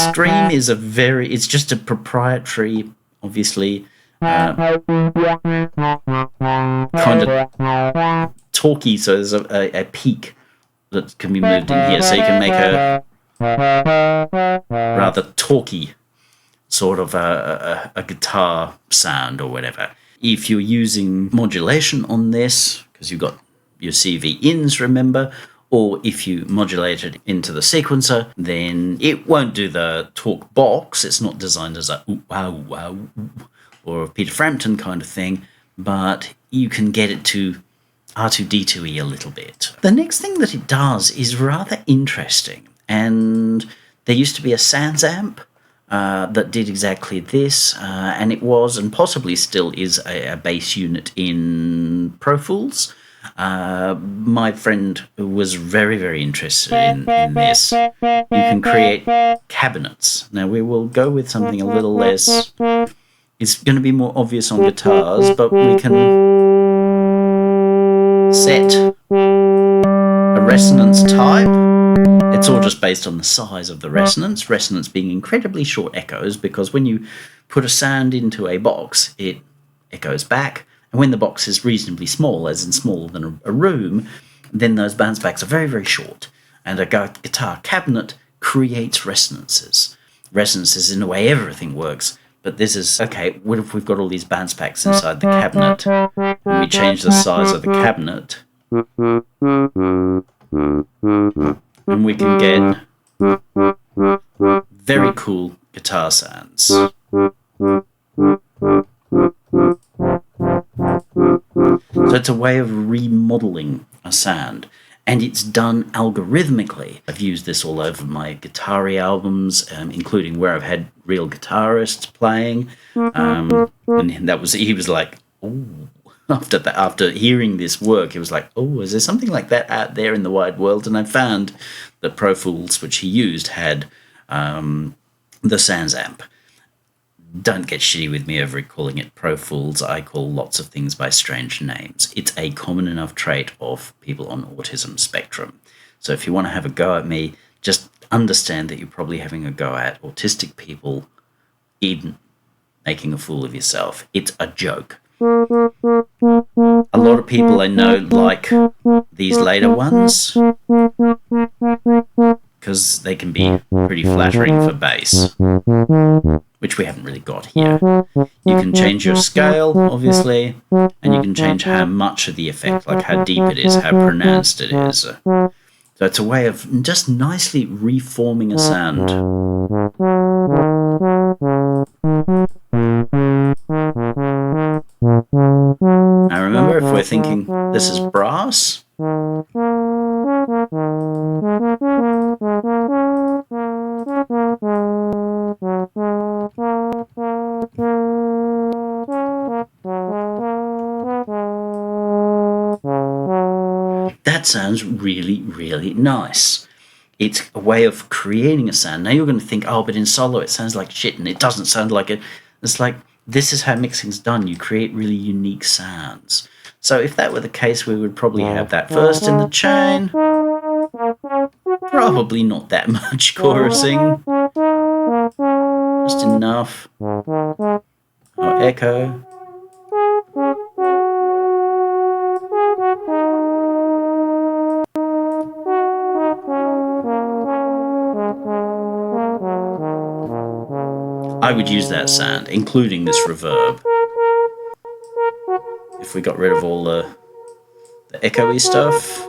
Stream is it's just a proprietary, obviously, kind of talky, so there's a peak that can be moved in here, so you can make a rather talky sort of a guitar sound or whatever. If you're using modulation on this, because you've got your CV ins, remember, Or if you modulate it into the sequencer, then it won't do the talk box. It's not designed as a ooh, wow, wow, or a Peter Frampton kind of thing, but you can get it to R2-D2-y a little bit. The next thing that it does is rather interesting, and there used to be a Sans amp that did exactly this, and it was, and possibly still is, a bass unit in Pro Tools. My friend was very, very interested in this. You can create cabinets. Now we will go with something a little less. It's going to be more obvious on guitars, but we can set a resonance type. It's all just based on the size of the resonance. Resonance being incredibly short echoes, because when you put a sound into a box, it echoes back. And when the box is reasonably small, as in smaller than a room, then those bounce backs are very, very short. And a guitar cabinet creates resonances. Resonances, in a way, everything works. But this is, okay, what if we've got all these bounce backs inside the cabinet, and we change the size of the cabinet, and we can get very cool guitar sounds. So it's a way of remodeling a sound, and it's done algorithmically. I've used this all over my guitar-y albums, including where I've had real guitarists playing, and he was like, "Ooh." After hearing this work, he was like, "Oh, is there something like that out there in the wide world?" And I found that Pro Tools, which he used, had the Sans amp. Don't get shitty with me over calling it Pro Tools. I call lots of things by strange names. It's a common enough trait of people on autism spectrum. So if you want to have a go at me, just understand that you're probably having a go at autistic people in making a fool of yourself. It's a joke. A lot of people I know like these later ones because they can be pretty flattering for bass, which we haven't really got here. You can change your scale, obviously, and you can change how much of the effect, like how deep it is, how pronounced it is. So it's a way of just nicely reforming a sound. Now remember, if we're thinking this is brass, that sounds really, really nice. It's a way of creating a sound. Now you're going to think, oh, but in solo it sounds like shit, and it doesn't sound like it. It's like, this is how mixing's done. You create really unique sounds. So if that were the case, we would probably have that first in the chain. Probably not that much chorusing. Just enough. Oh, echo. I would use that sound, including this reverb. If we got rid of all the echoey stuff.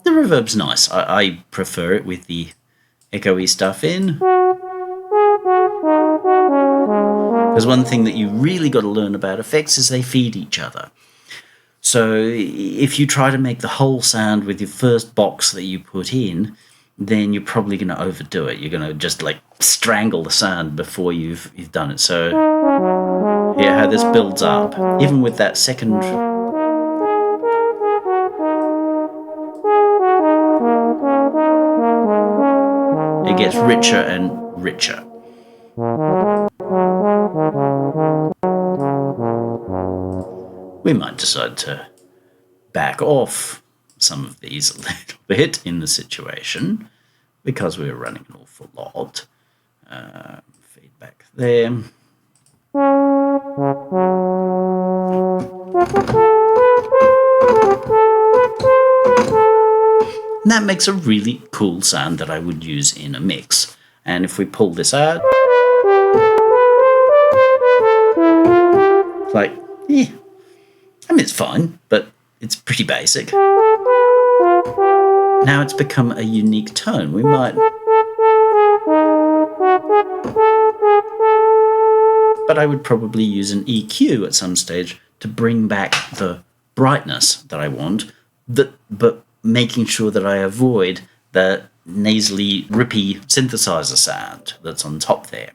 The reverb's nice. I prefer it with the echoey stuff in. Because one thing that you really got to learn about effects is they feed each other. So if you try to make the whole sound with your first box that you put in, then you're probably going to overdo it. You're going to just like strangle the sound before you've done it. So hear how this builds up. Even with that second, it gets richer and richer. We might decide to back off some of these a little bit in the situation because we're running an awful lot. Feedback there. And that makes a really cool sound that I would use in a mix. And if we pull this out, Like, yeah, I mean, it's fine, but it's pretty basic. Now it's become a unique tone. We might... But I would probably use an EQ at some stage to bring back the brightness that I want, but making sure that I avoid the nasally, rippy synthesizer sound that's on top there.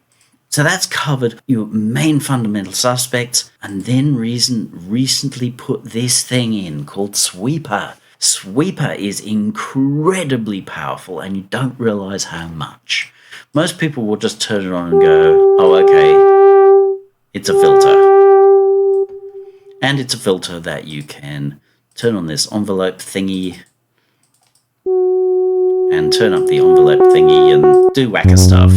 So that's covered your main fundamental suspects, and then Reason recently put this thing in called Sweeper. Sweeper is incredibly powerful, and you don't realize how much. Most people will just turn it on and go, oh, okay, it's a filter. And it's a filter that you can turn on this envelope thingy and turn up the envelope thingy and do whacker stuff.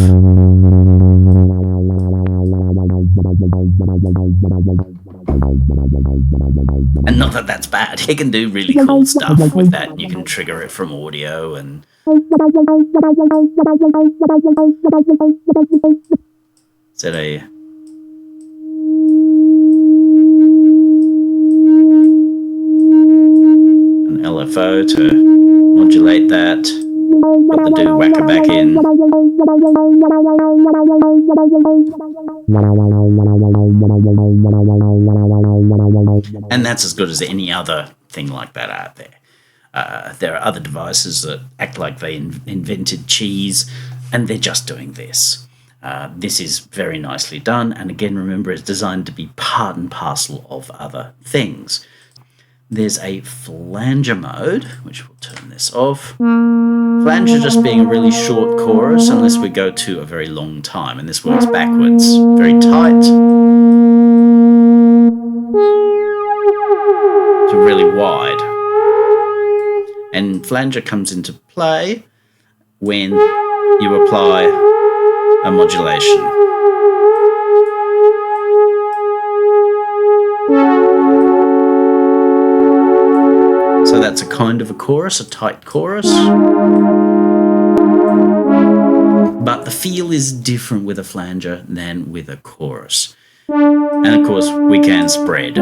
And not that that's bad. It can do really cool stuff with that. You can trigger it from audio and... Set a... an LFO to modulate that. Put the do-whacker back in. And that's as good as any other thing like that out there. There are other devices that act like they invented cheese, and they're just doing this. This is very nicely done, and again, remember, it's designed to be part and parcel of other things. There's a flanger mode, which we'll turn this off. Flanger just being a really short chorus, unless we go to a very long time, and this works backwards. Very tight to really wide. And flanger comes into play when you apply a modulation. So that's a kind of a chorus, a tight chorus. But the feel is different with a flanger than with a chorus. And of course, we can spread.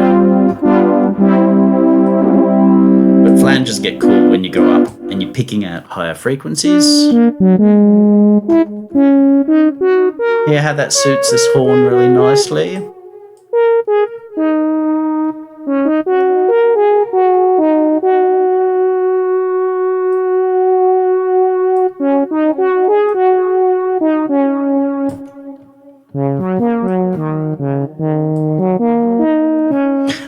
But flangers get cool when you go up and you're picking out higher frequencies. Hear how that suits this horn really nicely?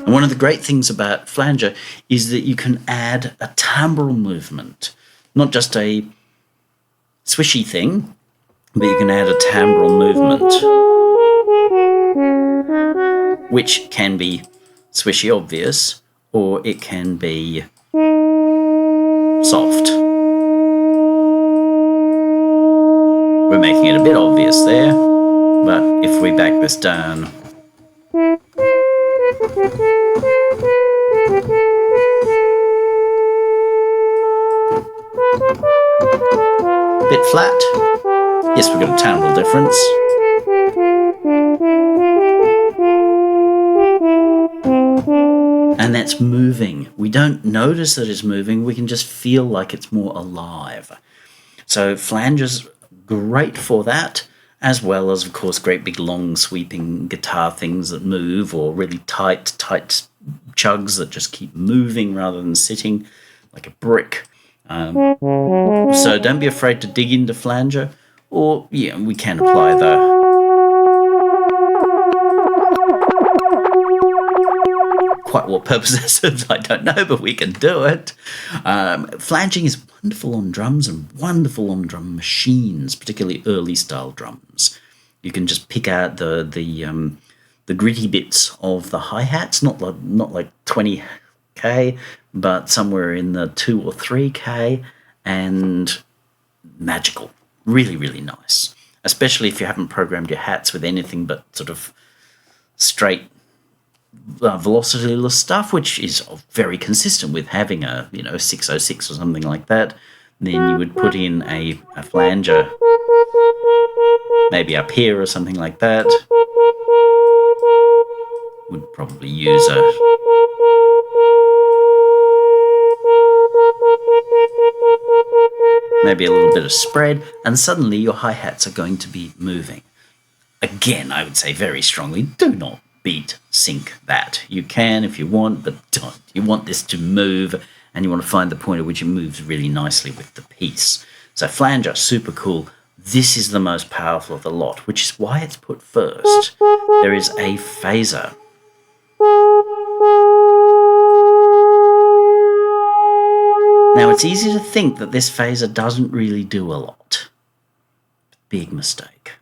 And one of the great things about flanger is that you can add a timbral movement, not just a swishy thing, but you can add a timbral movement, which can be swishy obvious, or it can be soft. We're making it a bit obvious there, but if we back this down, bit flat. Yes, we've got a timbral difference. And that's moving. We don't notice that it's moving, we can just feel like it's more alive. So flanger's great for that, as well as, of course, great big long sweeping guitar things that move, or really tight chugs that just keep moving rather than sitting like a brick. So don't be afraid to dig into flanger, or yeah, we can apply the quite what purpose that serves, I don't know, but we can do it. Flanging is wonderful on drums and wonderful on drum machines, particularly early style drums. You can just pick out the gritty bits of the hi-hats, not like 20k, but somewhere in the 2 or 3k, and magical. Really, really nice. Especially if you haven't programmed your hats with anything but sort of straight velocityless stuff, which is very consistent with having a 606 or something like that. Then you would put in a flanger maybe up here or something like that. would probably use a maybe a little bit of spread, and suddenly your hi-hats are going to be moving. Again, I would say very strongly, do not beat sync that. You can if you want, but don't. You want this to move, and you want to find the point at which it moves really nicely with the piece. So flanger, super cool. This is the most powerful of the lot, which is why it's put first. There is a phaser. Now, it's easy to think that this phaser doesn't really do a lot. Big mistake.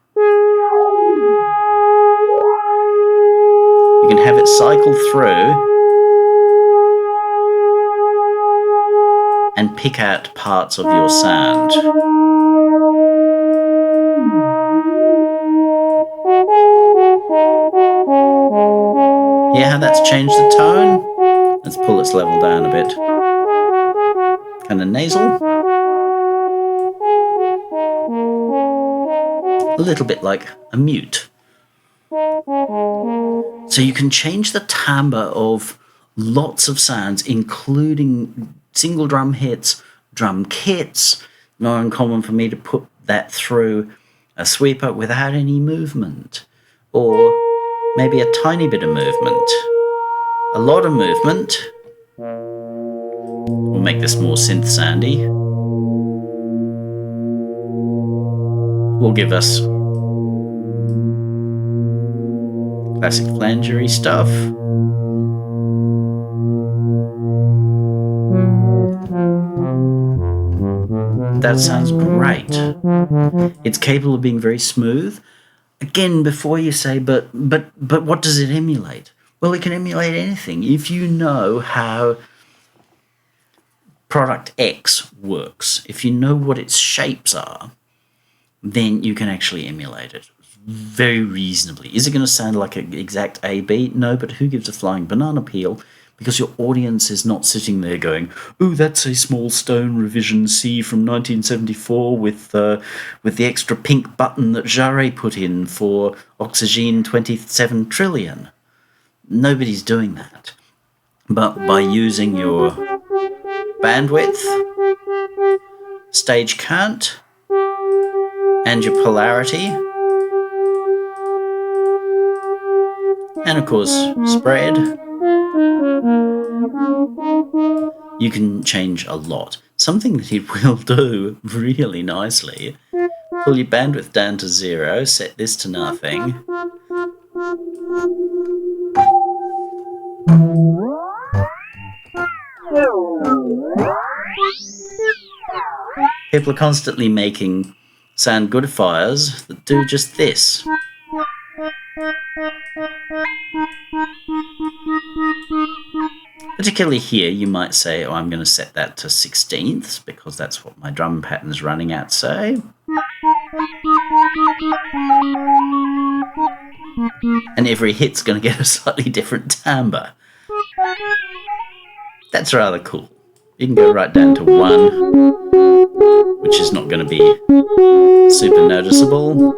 You can have it cycle through and pick out parts of your sound. Hear how that's changed the tone? Let's pull its level down a bit. Kind of nasal. A little bit like a mute. So you can change the timbre of lots of sounds, including single drum hits, drum kits. Not uncommon for me to put that through a sweeper without any movement, or maybe a tiny bit of movement. A lot of movement will make this more synth soundy. Will give us classic flangery stuff. That sounds great. It's capable of being very smooth. Again, before you say, but what does it emulate? Well, it can emulate anything. If you know how product X works, if you know what its shapes are, then you can actually emulate it very reasonably. Is it going to sound like an exact A-B? No, but who gives a flying banana peel? Because your audience is not sitting there going, "Ooh, that's a small stone revision C from 1974 with the extra pink button that Jarre put in for Oxygene 27 trillion." Nobody's doing that. But by using your bandwidth, stage count, and your polarity, and of course spread, you can change a lot. Something that it will do really nicely. Pull your bandwidth down to 0, set this to nothing. People are constantly making sound goodifiers that do just this. Particularly here, you might say, oh, I'm going to set that to 16ths because that's what my drum pattern's running at, say. And every hit's going to get a slightly different timbre. That's rather cool. You can go right down to 1, which is not going to be super noticeable.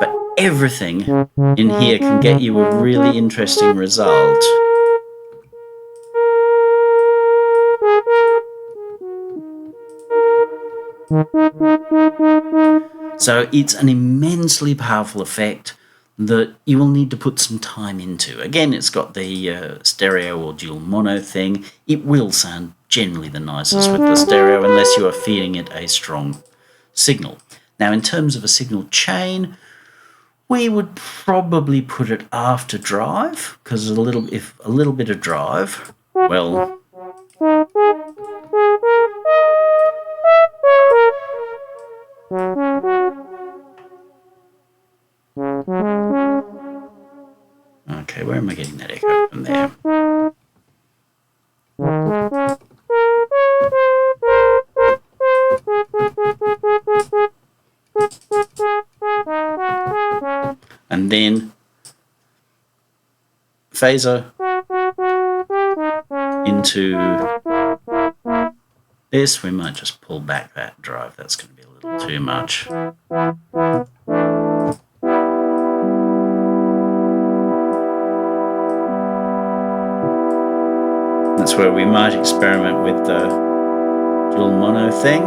But everything in here can get you a really interesting result. So it's an immensely powerful effect that you will need to put some time into. Again, it's got the stereo or dual mono thing. It will sound generally the nicest with the stereo unless you are feeding it a strong signal. Now, in terms of a signal chain, we would probably put it after drive, because a little bit of drive, well, okay, where am I getting that echo from there? And then phaser into this. We might just pull back that drive. That's going to be a little too much. where we might experiment with the dual mono thing.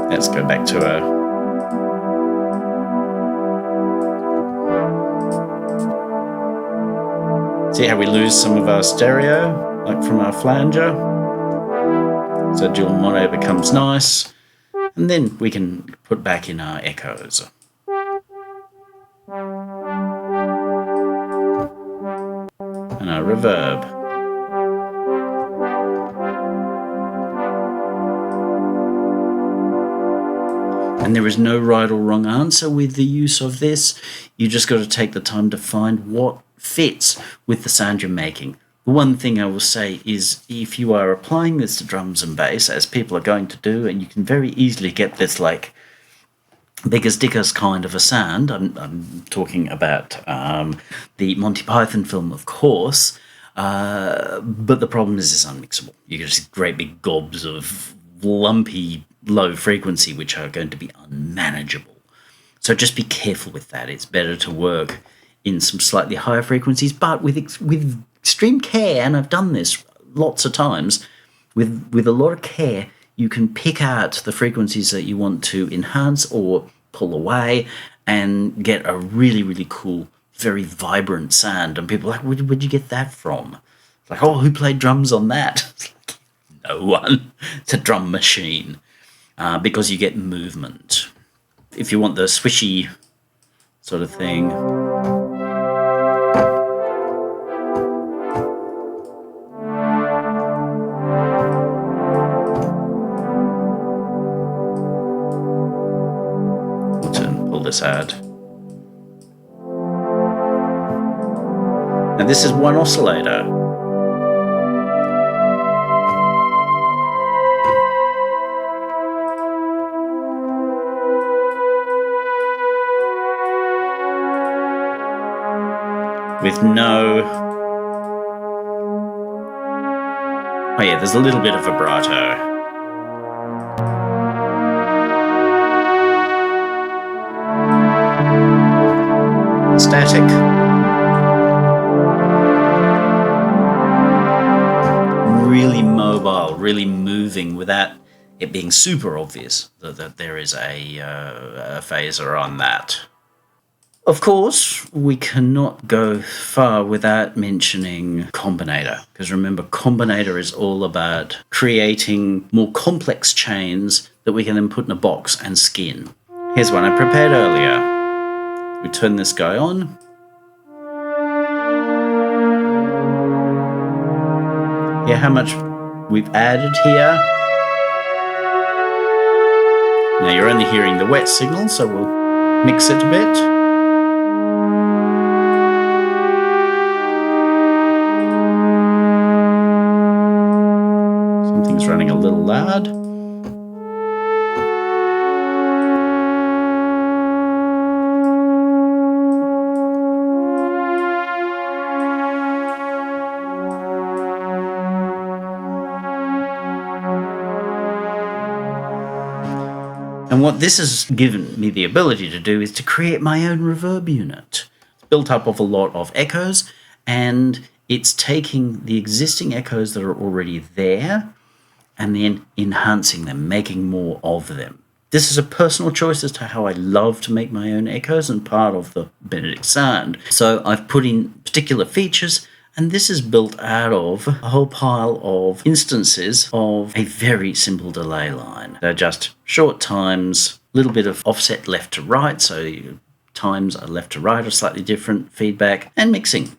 Let's go back to a see how we lose some of our stereo, like from our flanger. So dual mono becomes nice, and then we can put back in our echoes. And our reverb. And there is no right or wrong answer with the use of this. You just got to take the time to find what fits with the sound you're making. The one thing I will say is if you are applying this to drums and bass, as people are going to do, and you can very easily get this like Biggers Dickers kind of a sound. I'm talking about the Monty Python film, of course, but the problem is it's unmixable. You get just great big gobs of lumpy low frequency which are going to be unmanageable. So just be careful with that. It's better to work in some slightly higher frequencies, but with extreme care, and I've done this lots of times, with a lot of care, you can pick out the frequencies that you want to enhance or pull away and get a really, really cool, very vibrant sound. And people are like, where'd you get that from? It's like, oh, who played drums on that? It's like, no one. It's a drum machine, because you get movement. If you want the swishy sort of thing, this ad. Now this is one oscillator. With no... oh yeah, there's a little bit of vibrato. Static. Really mobile, really moving without it being super obvious that there is a phaser on that. Of course, we cannot go far without mentioning combinator, because remember, combinator is all about creating more complex chains that we can then put in a box and skin. Here's one I prepared earlier. We turn this guy on. Hear how much we've added here. Now you're only hearing the wet signal, so we'll mix it a bit. Something's running a little loud. And what this has given me the ability to do is to create my own reverb unit. It's built up of a lot of echoes, and it's taking the existing echoes that are already there and then enhancing them, making more of them. This is a personal choice as to how I love to make my own echoes and part of the Benedict sound. So I've put in particular features, and this is built out of a whole pile of instances of a very simple delay line. They're just short times, a little bit of offset left to right, so times are left to right are slightly different, feedback, and mixing.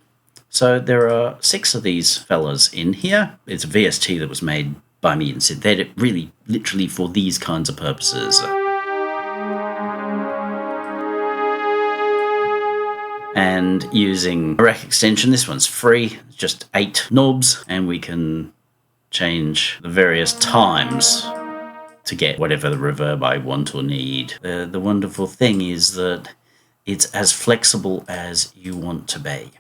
So there are 6 of these fellas in here. It's a VST that was made by me in synthetic, really literally for these kinds of purposes. And using a rack extension, this one's free, it's just 8 knobs, and we can change the various times to get whatever the reverb I want or need. The wonderful thing is that it's as flexible as you want to be.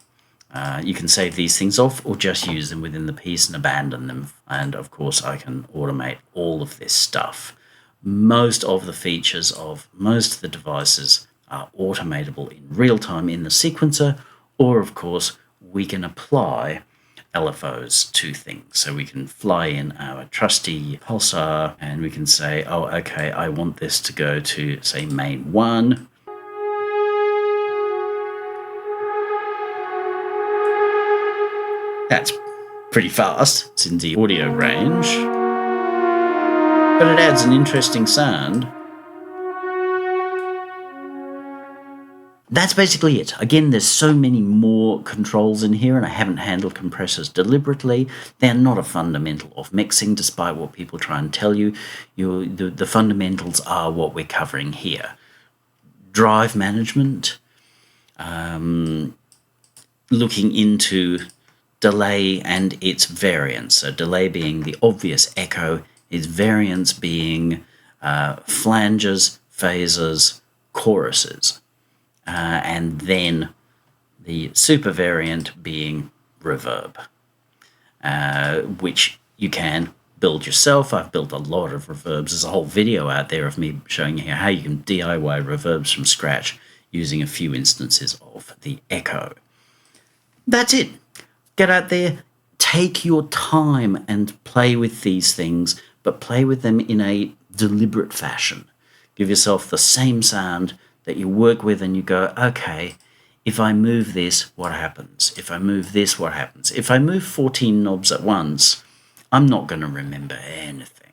You can save these things off or just use them within the piece and abandon them. And of course, I can automate all of this stuff. Most of the features of most of the devices are automatable in real time in the sequencer, or of course, we can apply LFOs to things. So we can fly in our trusty pulsar and we can say, oh, okay, I want this to go to, say, main 1. That's pretty fast. It's in the audio range. But it adds an interesting sound. That's basically it. Again, there's so many more controls in here, and I haven't handled compressors deliberately. They're not a fundamental of mixing, despite what people try and tell you. The fundamentals are what we're covering here. Drive management, looking into delay and its variance. So delay being the obvious echo, its variance being flangers, phasers, choruses. And then the super variant being reverb, which you can build yourself. I've built a lot of reverbs. There's a whole video out there of me showing you how you can DIY reverbs from scratch using a few instances of the echo. That's it. Get out there, take your time and play with these things, but play with them in a deliberate fashion. Give yourself the same sound that you work with and you go, okay, if I move this, what happens? If I move this, what happens? If I move 14 knobs at once, I'm not going to remember anything.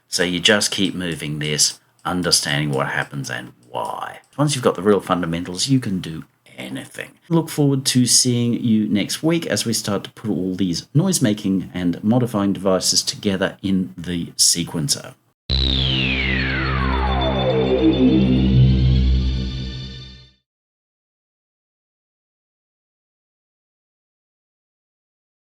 So you just keep moving this, understanding what happens and why. Once you've got the real fundamentals, you can do anything. Look forward to seeing you next week as we start to put all these noise-making and modifying devices together in the sequencer.